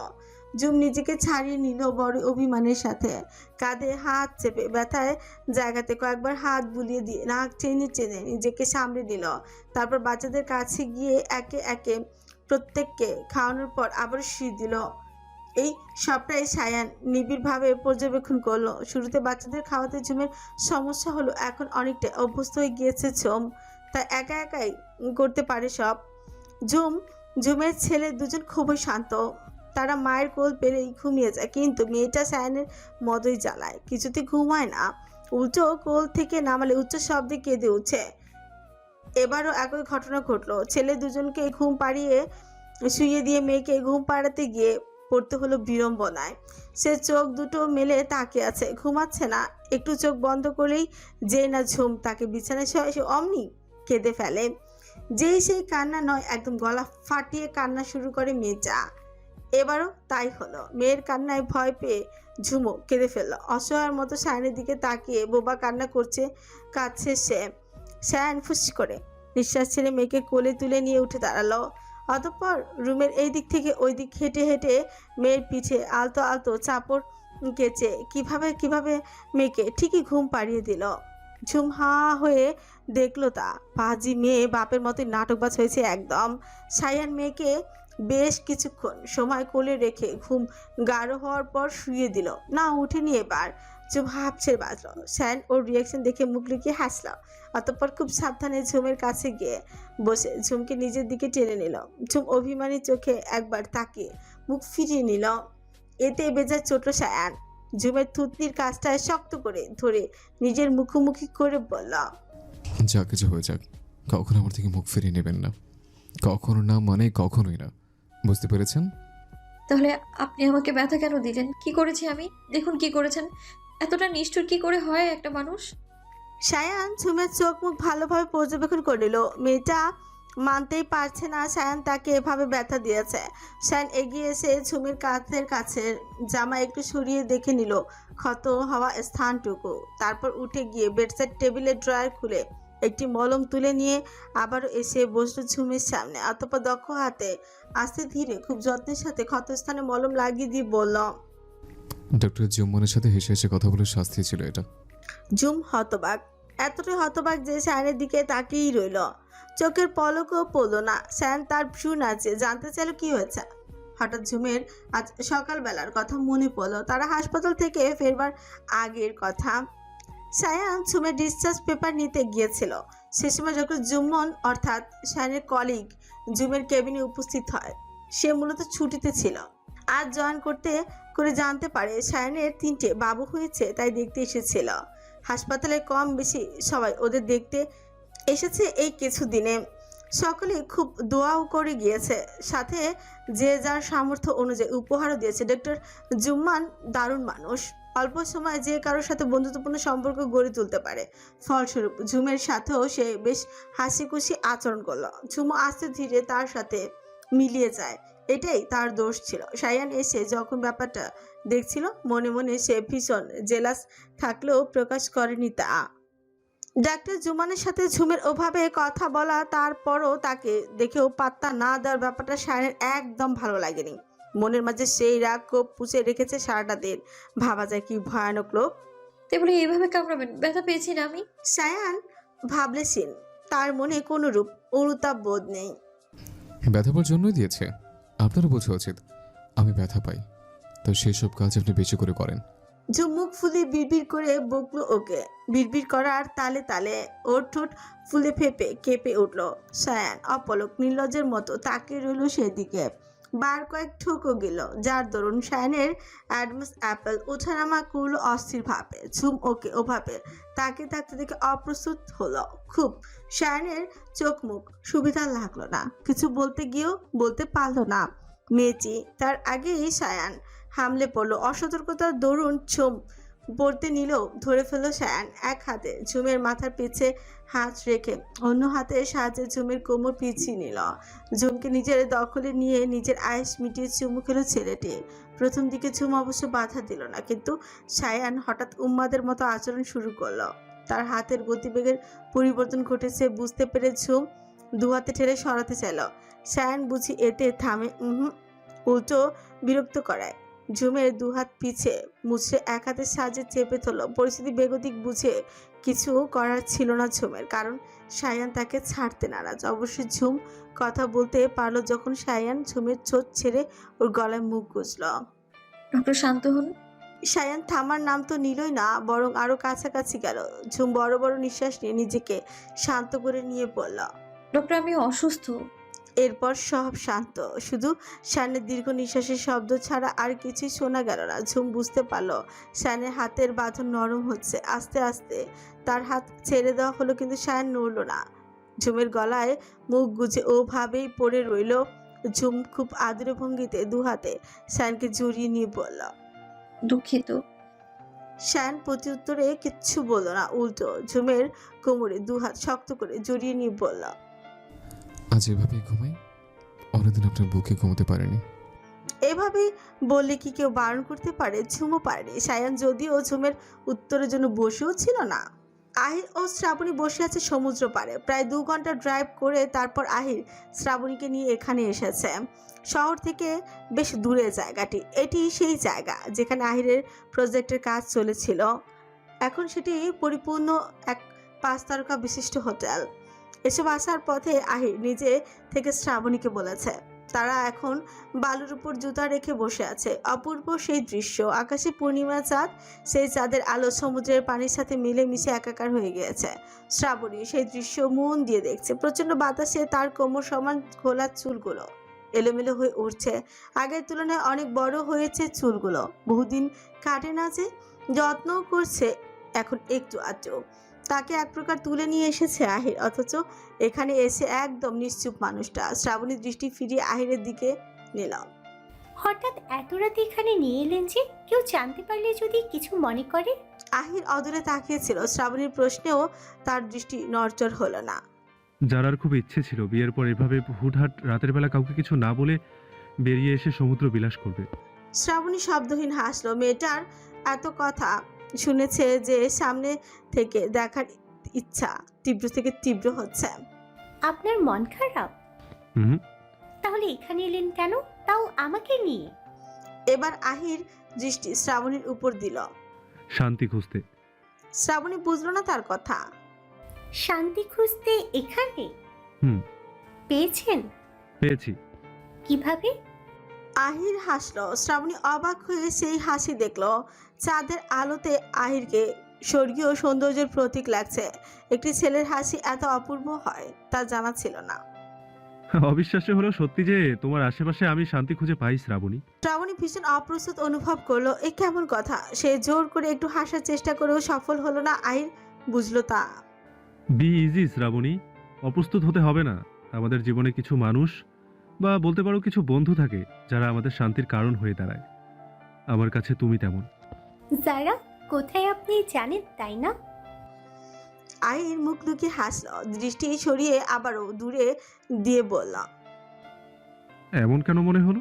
ঝুম নিজেকে ছাড়িয়ে নিল বড় অভিমানের সাথে। কাঁধে হাত চেপে ব্যথায় জায়গাতে কয়েকবার হাত বুলিয়ে দিয়ে নাক টেনে টেনে নিজেকে সামলে দিল। তারপর বাচ্চাদের কাছে গিয়ে একে একে প্রত্যেককে খাওয়ানোর পর আবার শুয়ে দিল। এই সবটাই সায়ান নিবিড়ভাবে পর্যবেক্ষণ করলো। শুরুতে বাচ্চাদের খাওয়াতে ঝুমের সমস্যা হলো, এখন অনেকটা অভ্যস্ত হয়ে গিয়েছে ঝুম, তাই একা একাই করতে পারে সব। ঝুমের ছেলে দুজন খুবই শান্ত, তারা মায়ের কোল পেলেই ঘুমিয়ে যায়। কিন্তু মেয়েটা সায়ানের মতোই জ্বালায়, কিছুতে ঘুমায় না, উল্টো কোল থেকে নামালে উচ্চ শব্দে কেঁদে উঠছে। এবারও একই ঘটনা ঘটলো। ছেলে দুজনকে ঘুম পাড়িয়ে শুইয়ে দিয়ে মেয়েকে ঘুম পাড়াতে গিয়ে পড়তে হলো বিড়ম্বনায়। সে চোখ দুটো মেলে তাকিয়ে আছে, ঘুমাচ্ছে না। একটু চোখ বন্ধ করলেই যে না ঝুম তাকে বিছানায় শোয়, সে অমনি কেঁদে ফেলে। যেই সেই কান্না নয়, একদম গলা ফাটিয়ে কান্না শুরু করে মেয়েটা। এবারও তাই হলো। মেয়ের কান্নায় ভয় পেয়ে ঝুমো কেঁদে ফেললো। অসহায়ের মতো সায়নের দিকে তাকিয়ে বোবা কান্না করছে, কাঁদছে সে। সায়ন ফুস করে নিঃশ্বাস ছেড়ে মেয়েকে কোলে তুলে নিয়ে উঠে দাঁড়ালো। অতঃপর রুমের এই দিক থেকে ওই দিক হেঁটে হেঁটে মেয়ের পিঠে আলতো আলতো চাপড় কেচে কিভাবে কিভাবে মেয়েকে ঠিকই ঘুম পাড়িয়ে দিল। ঝুম হা হয়ে দেখলো তা। পাজি মেয়ে বাপের মতোই নাটকবাজ হয়েছে একদম। সায়ান মেয়েকে বেশ কিছুক্ষণ সময় কোলে রেখে ঘুম গাঢ় হওয়ার পর শুয়ে দিল। না উঠেনি এবার। ঝুম হাঁপ ছেড়ে বাঁচল। সায়ান ওর রিয়াকশন দেখে মুখ লুকিয়ে হাসল। অতঃপর খুব সাবধানে ঝুমের কাছে গিয়ে বসে ঝুমকে নিজের দিকে টেনে নিল। ঝুম অভিমানী চোখে একবার তাকিয়ে মুখ ফিরিয়ে নিল। এতে বেজায় চটল সায়ান। ঝুমের থুতনির কাজটায় শক্ত করে ধরে নিজের মুখোমুখি করে বলল, যা কিছু হয়ে যাক, কখনো আমার থেকে মুখ ফিরিয়ে নেবেন না। কখনো না মানে কখনোই না, বুঝতে পেরেছেন? তাহলে আপনি আমাকে ব্যথা কেন দিলেন? কি করেছি আমি? দেখুন কি করেছেন। এতটা নিষ্ঠুর কি করে হয় একটা মানুষ? সায়ান ঝুমের চোখ মুখ ভালোভাবে পর্যবেক্ষণ করিল। মেয়েটা মানতেই পারছে না সায়ান তাকে এভাবে ব্যথা দিয়েছে। সায়ান এগিয়ে এসে ঝুমের কাঁধের কাছে জামা একটু সরিয়ে দেখে নিল ক্ষত হওয়া স্থানটুকু। তারপর উঠে গিয়ে বেডসাইড টেবিলের ড্রয়ার খুলে একটি মলম তুলে নিয়ে আবারও এসে বসল ঝুমের সামনে। অতঃপর দক্ষ হাতে আস্তে ধীরে খুব যত্নের সাথে ক্ষতস্থানে মলম লাগিয়ে দিয়ে বলল, ডক্টর জুম্মনের সাথে হেসে হেসে কথা বলে শাস্তি ছিল এটা। ঝুম হতবাক, এতটাই হতবাক যে সায়ানের দিকে তাকিয়েই রইল। চোখের পলকও পড়ল না। সায়ান তার ভ্রু নাচে জানতে চাইল কি হয়েছে। হঠাৎ ঝুমের আজ সকালবেলার কথা মনে পড়ল, তারা হাসপাতাল থেকে ফেরবার আগের কথা। সায়ান ঝুমের ডিসচার্জ পেপার নিতে গিয়েছিল। সে সময় ডক্টর জুম্মন অর্থাৎ সায়ানের কলিগ ঝুমের কেবিনে উপস্থিত হয়। সে মূলত ছুটিতে ছিল। আজ জয়েন করতে করে জানতে পারে সায়ানের 3টে বাবু হয়েছে, তাই দেখতে এসেছিল। হাসপাতালে কম বেশি সবাই ওদের দেখতে এসেছে এই কিছুদিনে। সকলে খুব দোয়াও করে গিয়েছে, সাথে যে যার সামর্থ্য অনুযায়ী উপহারও দিয়েছে। ডক্টর জুম্মান দারুণ মানুষ, অল্প সময়ে যে কারোর সাথে বন্ধুত্বপূর্ণ সম্পর্ক গড়ে তুলতে পারে। ফলস্বরূপ ঝুমের সাথেও সে বেশ হাসি খুশি আচরণ করলো। ঝুমও আস্তে ধীরে তার সাথে মিলিয়ে যায়, এটাই তার দোষ ছিল। সায়ান এসে যখন ব্যাপারটা দেখছিল মনে মনে সে ভীষণ জেলাস থাকলেও প্রকাশ করেনি তা। ডাক্তার জুমানের সাথে ঝুমের ওভাবে কথা বলা, তারপরও তাকে দেখেও পাত্তা না দেওয়ার ব্যাপারটা সায়ানের একদম ভালো লাগেনি। মনের মাঝে সেই রাগ কোপ পুষে রেখেছে সারাটা দিন। ভাবা যায় কি ভয়ানক লোক। তাই বলে এইভাবে কামড়াবেন? ব্যথা পেয়েছি না আমি? সায়ান ভাবলেছেন তার মনে কোনো রূপ অনুতাপ বোধ নেই। ব্যথা পাওয়ার জন্যই দিয়েছে। আপনারও বোঝা উচিত আমি ব্যথা পাই, তো সেসব কাজ আপনি বেশি করে করেন। ঝুম মুখ ফুলে বিড়বিড় করে বকলো ওকে। বিড়বিড় করার তালে তালে ওর ঠোঁট ফুলে ফেপে কেঁপে উঠল। সায়ান অপলক নির্লজ্জের মতো তাকিয়ে রইল সেদিকে। বার কয়েক ঠোকও গেল, যার দরুন সায়ানের অ্যাডমাস অ্যাপেল ওঠানামা করলো অস্থির ভাবে। ঝুম ওকে ওভাবে তাকে থাকতে দেখে অপ্রস্তুত হলো খুব। সায়ানের চোখ মুখ সুবিধা লাগলো না, কিছু বলতে গিয়েও বলতে পারলো না। মেয়েটি তার আগেই সায়ান হামলে পড়লো। অসতর্কতার দরুন ঝুম পড়তে নিলেও ধরে ফেললো সায়ান। এক হাতে ঝুমের মাথার পিছে হাত রেখে অন্য হাতের সাহায্যে ঝুমের কোমর পিছিয়ে নিল। ঝুমকে নিজের দখলে নিয়ে নিজের আয়েস মিটিয়ে চুমু খেলো ছেলেটি। প্রথম দিকে ঝুম অবশ্য বাধা দিল না, কিন্তু সায়ান হঠাৎ উম্মাদের মতো আচরণ শুরু করলো। তার হাতের গতিবেগের পরিবর্তন ঘটেছে বুঝতে পেরে ঝুম দু হাতে ঠেলে সরাতে চাইল। সায়ান বুঝি এতে থামে, উল্টো বিরক্ত করায়। ঝুমের দুহাত পিছে মুছড়ে এক হাতের সাহায্যে চেপে ধরল। পরিস্থিতি বেগতিক বুঝে কিছু করার ছিল না ঝুমের, কারণ সায়ান তাকে ছাড়তে নারাজ। অবশ্যই ঝুম কথা বলতে পারলো যখন সায়ান ঝুমের ছোট ছেড়ে ওর গলায় মুখ গুজল। ডক্টর শান্ত হন। সায়ান থামার নাম তো নিলই না, বরং আরো কাছাকাছি গেল। ঝুম বড় বড় নিঃশ্বাস নিয়ে নিজেকে শান্ত করে নিয়ে বলল, ডক্টর আমি অসুস্থ। এরপর সব শান্ত, শুধু শানের দীর্ঘ নিঃশ্বাসের শব্দ ছাড়া আর কিছুই শোনা গেল না। ঝুম বুঝতে পারলো শানের হাতের বাঁধন নরম হচ্ছে। আস্তে আস্তে তার হাত ছেড়ে দেওয়া হলো, কিন্তু শান নড়ল না। ঝুমের গলায় মুখ গুজে ওভাবেই পড়ে রইল। ঝুম খুব আদুরে ভঙ্গিতে দু হাতে শানকে জড়িয়ে নিয়ে বলল, দুঃখিত। শান প্রত্যুত্তরে কিচ্ছু বলল না, উল্টো ঝুমের কোমরে দু হাত শক্ত করে জড়িয়ে নিয়ে বলল, আজ এভাবেই ঘুমাই, অনেকদিন আপনার বুকে ঘুমোতে পারেনি। এভাবে বললে কি কেউ বারণ করতে পারে? ঝুমও পারেনি। সায়ান যদিও ঝুমের উত্তরের জন্য বসেও ছিল না। আহির ও শ্রাবণী বসে আছে সমুদ্র পাড়ে। প্রায় 2 ঘন্টা ড্রাইভ করে তারপর আহির শ্রাবণীকে নিয়ে এখানে এসেছে। শহর থেকে বেশ দূরে জায়গাটি। এটি সেই জায়গা যেখানে আহিরের প্রজেক্টের কাজ চলেছিল। এখন সেটি পরিপূর্ণ এক 5 তারকা বিশিষ্ট হোটেল। এসব আসার পথে আহির নিজে থেকে শ্রাবণীকে বলেছে তারা এখন বালুর উপর জুতা রেখে বসে আছে। অপূর্ব সেই দৃশ্য, আকাশে পূর্ণিমা চাঁদ, সেই চাঁদের আলো সমুদ্রের পানির সাথে মিলে মিশে একাকার হয়ে গিয়েছে। শ্রাবণী সেই দৃশ্য মন দিয়ে দেখছে। প্রচন্ড বাতাসে তার কোমর সমান খোলা চুলগুলো এলোমেলো হয়ে উঠছে। আগের তুলনায় অনেক বড় হয়েছে চুলগুলো। বহুদিন কাটে না যে, যত্ন করছে এখন একটু আধটু। তাকে এক প্রকার তুলে নিয়ে এসেছে আহির, অথচ এখানে এসে একদম নিশ্চুপ মানুষটা। শ্রাবণী দৃষ্টি ফিরিয়ে আহিরের দিকে নিল। হঠাৎ এত রাতে এখানে নিয়ে এলেন যে? কেউ জানতে পারলে যদি কিছু মনে করে? আহির অদূরে তাকিয়েছিল। শ্রাবণীর প্রশ্নেও তার দৃষ্টি নড়চড় হলো না। যারার খুব ইচ্ছে ছিল বিয়ের পর এভাবে হুটহাট রাতের বেলা কাউকে কিছু না বলে বেরিয়ে এসে সমুদ্র বিলাস করবে। শ্রাবণী শব্দহীন হাসলো। মেয়েটার এত কথা শুনেছে যে সামনে থেকে দেখার ইচ্ছা তীব্র থেকে তীব্র হচ্ছে। আপনার মন খারাপ? হুম। তাহলে এখানে এলেন কেন, তাও আমাকে নিয়ে? এবার আহির দৃষ্টি শ্রাবণীর উপর দিল। শান্তি খুঁজতে। শ্রাবণী বুঝলো না তার কথা। শান্তি খুঁজতে এখানে? হুম। পেয়েছেন? পেয়েছি। কিভাবে? আহির হাসলো। শ্রাবণী অবাক হয়ে সেই হাসি দেখলো। চাঁদের আলোতে আহিরকে স্বর্গীয় সৌন্দর্যের প্রতীক লাগছে। একটি ছেলের হাসি এত অপূর্ব হয় তা জানা ছিল না। অবিশ্বাস্য হলো সত্যি যে তোমার আশেপাশে আমি শান্তি খুঁজে পাই শ্রাবণী। শ্রাবণী ভীষণ অপ্রস্তুত অনুভব করলো। এ কেমন কথা? সে জোর করে একটু হাসার চেষ্টা করেও সফল হলো না। আহির বুঝলো তা। বি ইজি শ্রাবণী, অপ্রস্তুত হতে হবে না। আমাদের জীবনে কিছু মানুষ বা বলতে পারো কিছু বন্ধু থাকে যারা আমাদের শান্তির কারণ হয়ে দাঁড়ায়। আমার কাছে তুমি তেমন। যারা কোথায় আপনি জানেন তাই না? আহির মুখ লুকিয়ে হাসলো। দৃষ্টি সরিয়ে আবারও দূরে দিয়ে বলল, এমন কেন মনে হলো?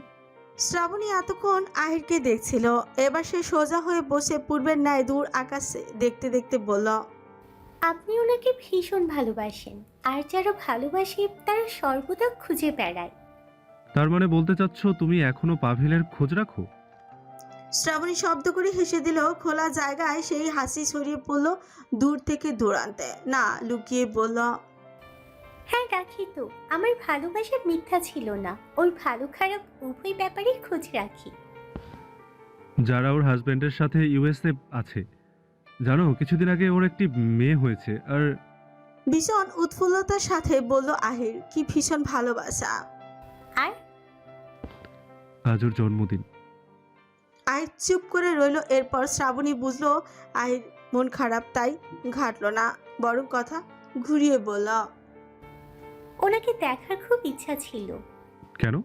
শ্রাবণী এতক্ষণ আহিরকে দেখছিল। এবার সে সোজা হয়ে বসে পূর্বের ন্যায় দূর আকাশে দেখতে দেখতে বলল, আপনি ওনাকে ভীষণ ভালোবাসেন, আর যারা ভালোবাসে তারা সর্বদা খুঁজে বেড়ায়। তার মানে বলতে চাচ্ছ তুমি এখনো পাভেলের খোঁজ রাখো? শ্রাবণী শব্দ করে হেসে দিল। খোলা জায়গায় সেই হাসি ছড়িয়ে পড়ল দূর থেকে দূরান্তে। না লুকিয়ে বলল, হ্যাঁ রাখি তো। আমার ভালোবাসার মিথ্যা ছিল না, ওর ভালো খারাপ উভয় ব্যাপারে খোঁজ রাখি। যারা ওর হাজবেন্ডের সাথে ইউএসএ আছে, জানো কিছুদিন আগে ওর একটি মেয়ে হয়েছে। আর ভীষণ উৎফুল্লতার সাথে বলল আহির, কি ভীষণ ভালোবাসা। আর আজ ওর জন্মদিন। আহির চুপ করে রইল। এরপর শ্রাবণী বুঝলো আহির মন খারাপ, তাই ঘাটলো না, বরং কথা ঘুরিয়ে বলল, ওনাকে দেখার খুব ইচ্ছা ছিল। কেন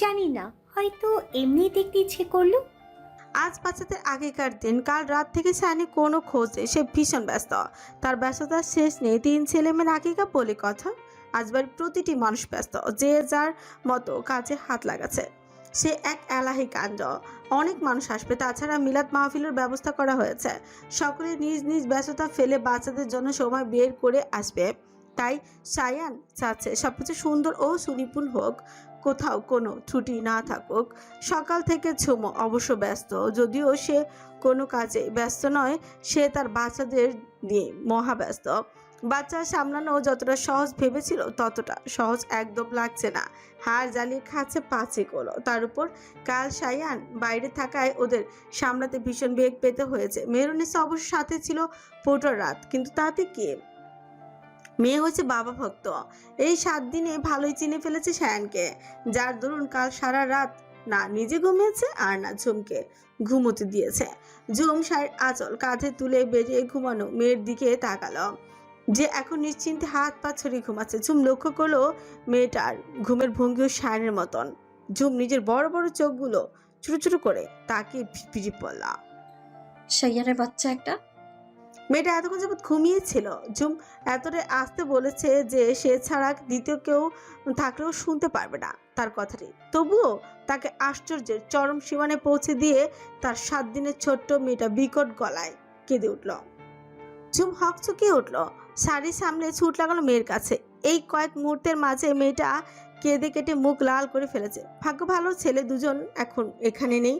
জানি না, হয়তো এমনি দেখতে ইচ্ছে করলো। আজ বাচ্চাদের আগেকার দিন। কাল রাত থেকে সানি কোনো খোঁজ নেই। সে ভীষণ ব্যস্ত। তার ব্যস্ততার শেষ নেই। 3 ছেলে মেয়ের আকিকা বলে কথা। আজ বাড়ির প্রতিটি মানুষ ব্যস্ত, যে যার মতো কাজে হাত লাগাচ্ছে। সে এক এলাহি কাণ্ড। অনেক মানুষ আসবে। তাছাড়া মিলাদ মাহফিলের ব্যবস্থা করা হয়েছে। সকলে নিজ নিজ ব্যস্ততা ফেলে বাচ্চাদের জন্য সময় বের করে আসবে। তাই সায়ান চাচ্ছে সবকিছু সুন্দর ও সুনিপুণ হোক, কোথাও কোনো ত্রুটি না থাকুক। সকাল থেকে ঝুমো অবশ্য ব্যস্ত। যদিও সে কোনো কাজে ব্যস্ত নয়, সে তার বাচ্চাদের নিয়ে মহাব্যস্ত। বাচ্চা সামলানো যতটা সহজ ভেবেছিল ততটা সহজ একদম লাগছে না। হাড় জ্বালিয়ে খাচ্ছে পাঁচিকলো। তার উপর কাল সায়ান বাইরে থাকায় ওদের সামলাতে ভীষণ বেগ পেতে হয়েছে। মেহরুনিসা অবশ্য সাথে ছিল পুরো রাত, কিন্তু তাতে কি, মেয়ে হচ্ছে বাবা ভক্ত। এই 7 দিনে ভালোই চিনে ফেলেছে সায়ানকে, যার দরুন কাল সারা রাত না নিজে ঘুমিয়েছে আর না ঝুমকে ঘুমোতে দিয়েছে। ঝুম শাড়ির আঁচল কাঁধে তুলে বেরিয়ে ঘুমানো মেয়ের দিকে তাকালো, যে এখন নিশ্চিন্তে হাত পা ছড়িয়ে ঘুমাচ্ছে। ঝুম লক্ষ্য করলো মেয়েটার ঘুমের ভঙ্গিও সায়ানের মতন। ঝুম নিজের বড় বড় চোখগুলো ছোট ছোট করে তাকে ফিরে পড়ল। সাইয়ানের বাচ্চা একটা। মেয়েটা এতক্ষণ যাবৎ ঘুমিয়েছিল। ঝুম এতটাই আসতে বলেছে যে সে ছাড়া দ্বিতীয় কেউ থাকলেও শুনতে পারবে না তার কথাটি। তবুও তাকে আশ্চর্যের চরম সীমানে পৌঁছে দিয়ে তার 7 দিনের ছোট্ট মেয়েটা বিকট গলায় কেঁদে উঠল। ঝুম হকচকিয়ে উঠল, শাড়ি সামলে ছুট লাগালো মেয়ের কাছে। এই কয়েক মুহূর্তের মাঝে মেয়েটা কেঁদে কেটে মুখ লাল করে ফেলেছে। ভাগ্য ভালো ছেলে দুজন এখন এখানে নেই।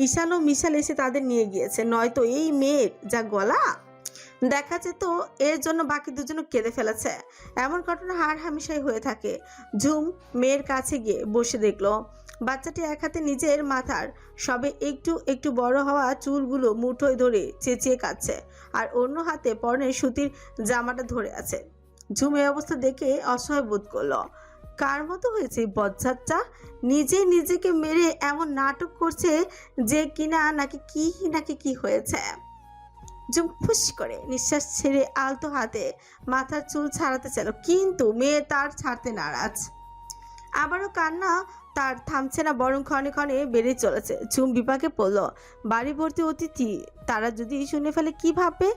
ঈশান ও মিশাল এসে তাদের নিয়ে গিয়েছে, নয়তো এই মেয়ের যা গলা দেখা যেত এর জন্য বাকি দুজনও কেঁদে ফেলেছে। এমন ঘটনা হার হামেশাই হয়ে থাকে। ঝুম মেয়ের কাছে গিয়ে বসে দেখলো বাচ্চাটি এক হাতে নিজের মাথার সবে একটু একটু বড় হওয়া চুলগুলো মুঠোয় ধরে চেঁচিয়ে কাঁদছে, আর অন্য হাতে পরনের সুতির জামাটা ধরে আছে। ঝুম এই অবস্থা দেখে অসহায় বোধ করলো। কার মতো হয়েছে এই বজ্জাতটা? নিজে নিজেকে মেরে এমন নাটক করছে যে কিনা নাকি কি হয়েছে। ঝুম ফুস করে নিঃশ্বাস ছেড়ে আলতো হাতে মাথার চুল ছাড়াতে চাইল, কিন্তু মেয়ে তার ছাড়তে নারাজ। আবারও কান্না তার থামছে না, বরং ক্ষণে ক্ষণে বেড়ে চলেছে। ঝুম বিপাকে পড়ল। বাড়ি ভর্তি অতিথি, তারা যদি শুনে ফেলে কি ভাববে?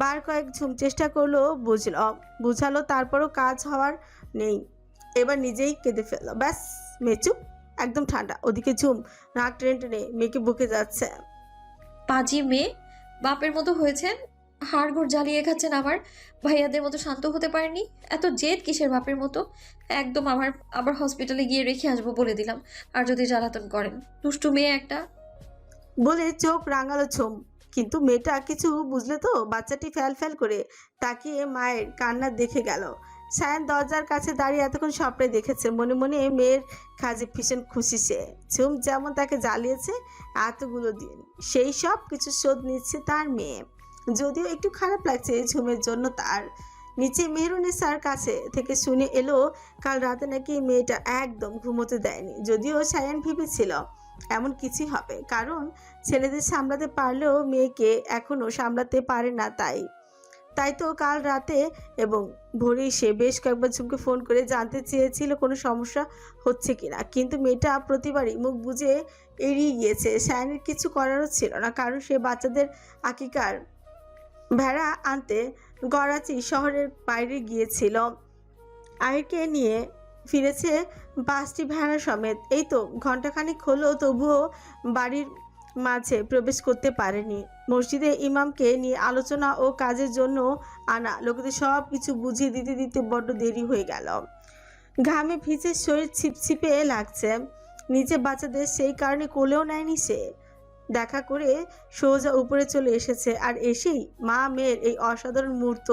বার কয়েক ঝুম চেষ্টা করলো, বুঝালো, তারপরও কাজ হওয়ার নেই। এবার নিজেই কেঁদে ফেললো। ব্যাস, মেয়ে চুপ, একদম ঠান্ডা। ওদিকে ঝুম নাক টেনে টেনে মেয়েকে বুকে যাচ্ছে। পাজি মেয়ে, বাপের মতো হয়েছেন, হাড়গোড় জ্বালিয়ে খাচ্ছেন। আমার ভাইয়াদের মতো শান্ত হতে পারেনি। এত জেদ কিসের বাপের মতো? একদম আবার হসপিটালে গিয়ে রেখে আসবো বলে দিলাম। আর যদি জ্বালাতন করেন, দুষ্টু মেয়ে একটা। বলে চোখ রাঙালো ঝুম। কিন্তু মেয়েটা কিছু বুঝলে তো? বাচ্চাটি ফ্যাল ফ্যাল করে তাকিয়ে মায়ের কান্না দেখে গেল। সায়ান দরজার কাছে দাঁড়িয়ে এতক্ষণ স্বপ্নে দেখেছে। মনে মনে মেয়ের কাজে ভীষণ খুশি সে। ঝুম যেমন তাকে জ্বালিয়েছে এতগুলো দিন, সেই সব কিছু শোধ নিচ্ছে তার মেয়ে। যদিও একটু খারাপ লাগছে ঝুমের জন্য। তার নিচে মেহরুনিসার কাছে থেকে শুনে এলো কাল রাতে নাকি মেয়েটা একদম ঘুমোতে দেয়নি। যদিও সায়ান ভেবেছিল এমন কিছুই হবে, কারণ ছেলেদের সামলাতে পারলেও মেয়েকে এখনো সামলাতে পারে না। তাই তো কাল রাতে এবং ভোরেই সে বেশ কয়েকবার ঝুমকে ফোন করে জানতে চেয়েছিল কোনো সমস্যা হচ্ছে কিনা, কিন্তু মেয়েটা প্রতিবারই মুখ বুজে এড়িয়ে গিয়েছে। সায়ানের কিছু করারও ছিল না, কারণ সে বাচ্চাদের আকিকার ভেড়া আনতে গড়াচি শহরের বাইরে গিয়েছিল। আয়কে নিয়ে ফিরেছে 5টি ভেড়া সমেত। এই তো ঘন্টাখানিক হলো, তবুও বাড়ির মাঝে প্রবেশ করতে পারেনি। মসজিদে ইমামকে নিয়ে আলোচনা ও কাজের জন্য আনা লোকেদের সব কিছু বুঝিয়ে দিতে দিতে বড্ড দেরি হয়ে গেল। ঘামে ভিজে শরীর ছিপছিপে লাগছে। নিচে বাচ্চাদের সেই কারণে কোলেও নেয়নি সে। দেখা করে সোজা উপরে চলে এসেছে, আর এসেই মা মেয়ের এই অসাধারণ মুহূর্ত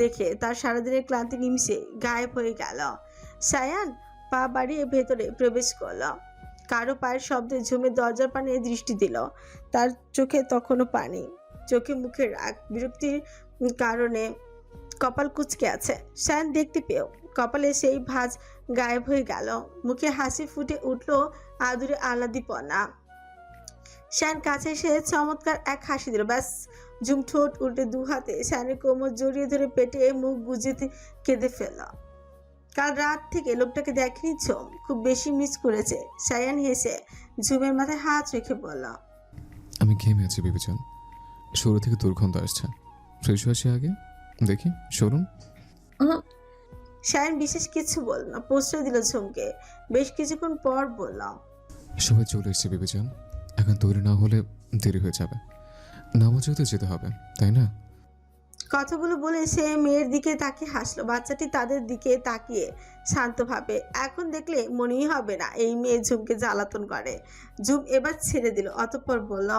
দেখে তার সারাদিনের ক্লান্তি নিমিষে গায়েব হয়ে গেল। সায়ান পা বাড়িয়ে ভেতরে প্রবেশ করল। কারো পায়ের শব্দে ঝুমে দরজার পানে দৃষ্টি দিল। তার চোখে তখনও পানি, চোখে মুখে রাগ, বিরক্তির কারণে কপাল কুঁচকে আছে। সায়ান দেখতে পেয়েও কপালে সেই ভাঁজ গায়েব হয়ে গেল। মুখে হাসি ফুটে উঠল আদুরে আহ্লাদিপনা। শায়ান কাছে এসে চমৎকার এক হাসি দিল। ব্যাস, ঝুম ঠোঁট উল্টে দু হাতে শায়ানের কোমর জড়িয়ে ধরে পেটে মুখ গুজে কেঁদে ফেলল। কাল রাত থেকে লোকটাকে দেখেনি ঝুম, খুব বেশি মিস করেছে। শায়ান হেসে ঝুমের মাথায় হাত রেখে বলল, আমি ঘেমে আছি বিবেচন, শুরু থেকে দুর্গন্ধ আসছে। ফ্রেশ হয়ে আসি আগে, দেখি সরুন। শায়ান বিশেষ কিছু বলল না, প্রশ্রয় দিল ঝুমকে। বেশ কিছুক্ষণ পর বলল, সবাই চলে এসছে বিবেচন, এখন তৈরি না হলে দেরি হয়ে যাবে। নামাজেও তো যেতে হবে, তাই না? কথাগুলো বলে সে মেয়ের দিকে তাকিয়ে হাসলো। বাচ্চাটি তাদের দিকে তাকিয়ে শান্তভাবে। এখন দেখলে মনেই হবে না এই মেয়ে ঝুমকে জ্বালাতন করে। ঝুম এবার ছেড়ে দিল, অতঃপর বলল,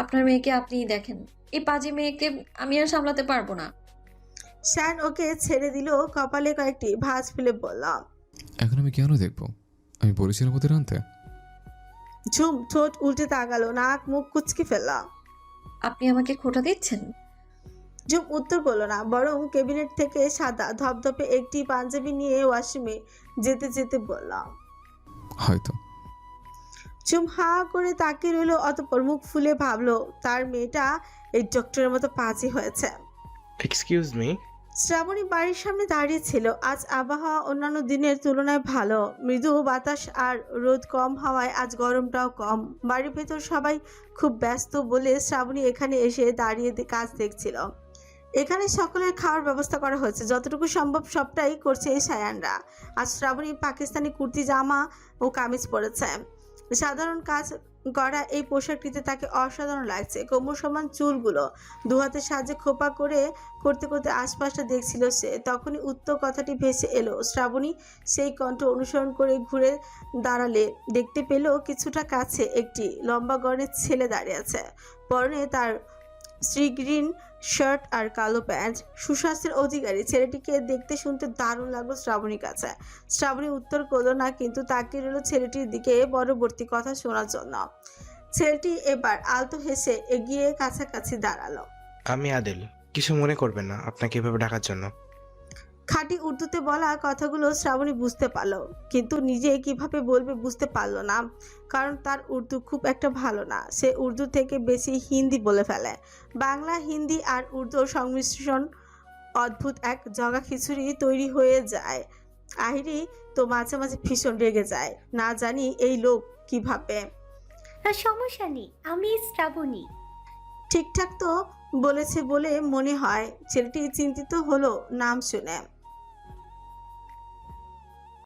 আপনার মেয়েকে আপনিই দেখেন, এই পাজি মেয়েকে আমি আর সামলাতে পারবো না। শায়ান ওকে ছেড়ে দিল। কপালে কয়েকটি ভাঁজ ফেলে বলল, এখন আমি কেন দেখবো? আমি বলেছিলাম ওদের আনতে। ঝুম ঠোঁট উল্টে তাকালো, নাক মুখ কুচকে ফেলল। আপনি আমাকে খোটা দিচ্ছেন? ঝুম উত্তর করলো না, বরং ক্যাবিনেট থেকে সাদা ধপধপে একটি পাঞ্জাবি নিয়ে ওয়াশরুমে যেতে যেতে বলল, হয়তো। ঝুম হা করে তাকিয়ে রইল, অতঃপর মুখ ফুলে ভাবলো তার মেয়েটা এই ডক্টরের মতো পাজি হয়েছে। Excuse me. শ্রাবণী বাড়ির সামনে দাঁড়িয়ে ছিল। আজ আবহাওয়া অন্যান্য দিনের তুলনায় ভালো, মৃদু বাতাস আর রোদ কম হওয়ায় আজ গরমটাও কম। বাড়ির ভেতর সবাই খুব ব্যস্ত বলে শ্রাবণী এখানে এসে দাঁড়িয়ে কাজ দেখছিল। এখানে সকলের খাওয়ার ব্যবস্থা করা হয়েছে, যতটুকু সম্ভব সবটাই করছে এই সায়ানরা। আজ শ্রাবণী পাকিস্তানি কুর্তি জামা ও কামিজ পরেছে। সাধারণ কাজ করা এই পোশাকটিতে তাকে অসাধারণ লাগছে। কোমর সমান চুলগুলো দু হাতের সাহায্যে খোপা করে করতে করতে আশপাশটা দেখছিল সে। তখনই উত্তর কথাটি ভেসে এলো। শ্রাবণী সেই কণ্ঠ অনুসরণ করে ঘুরে দাঁড়ালে দেখতে পেল কিছুটা কাছে একটি লম্বা গড়নের ছেলে দাঁড়িয়ে আছে। পরনে তার শ্রী গ্রিন শার্ট আর কালো প্যান্ট। সুস্বাস্থ্যের অধিকারী ছেলেটিকে দেখতে শুনতে দারুণ লাগলো শ্রাবণীর কাছে। শ্রাবণী উত্তর করলো না, কিন্তু তাকিয়ে রইল ছেলেটির দিকে পরবর্তী কথা শোনার জন্য। ছেলেটি এবার আলতো হেসে এগিয়ে কাছাকাছি দাঁড়ালো। আমি আদিল, কিছু মনে করবেন না আপনাকে এভাবে ডাকার জন্য। খাঁটি উর্দুতে বলা কথাগুলো শ্রাবণী বুঝতে পারলো, কিন্তু নিজে কিভাবে বলবে বুঝতে পারলো না, কারণ তার উর্দু খুব একটা ভালো না। সে উর্দু থেকে বেশি হিন্দি বলে ফেলে। বাংলা, হিন্দি আর উর্দুর সংমিশ্রণ অদ্ভুত এক জগা খিচুড়ি তৈরি হয়ে যায়। আহিরি তো মাঝে মাঝে ভীষণ রেগে যায়, না জানি এই লোক কিভাবে। সমস্যা নেই, আমি শ্রাবণী। ঠিকঠাক তো বলেছে বলে মনে হয়। ছেলেটি চিন্তিত হলো নাম শুনে।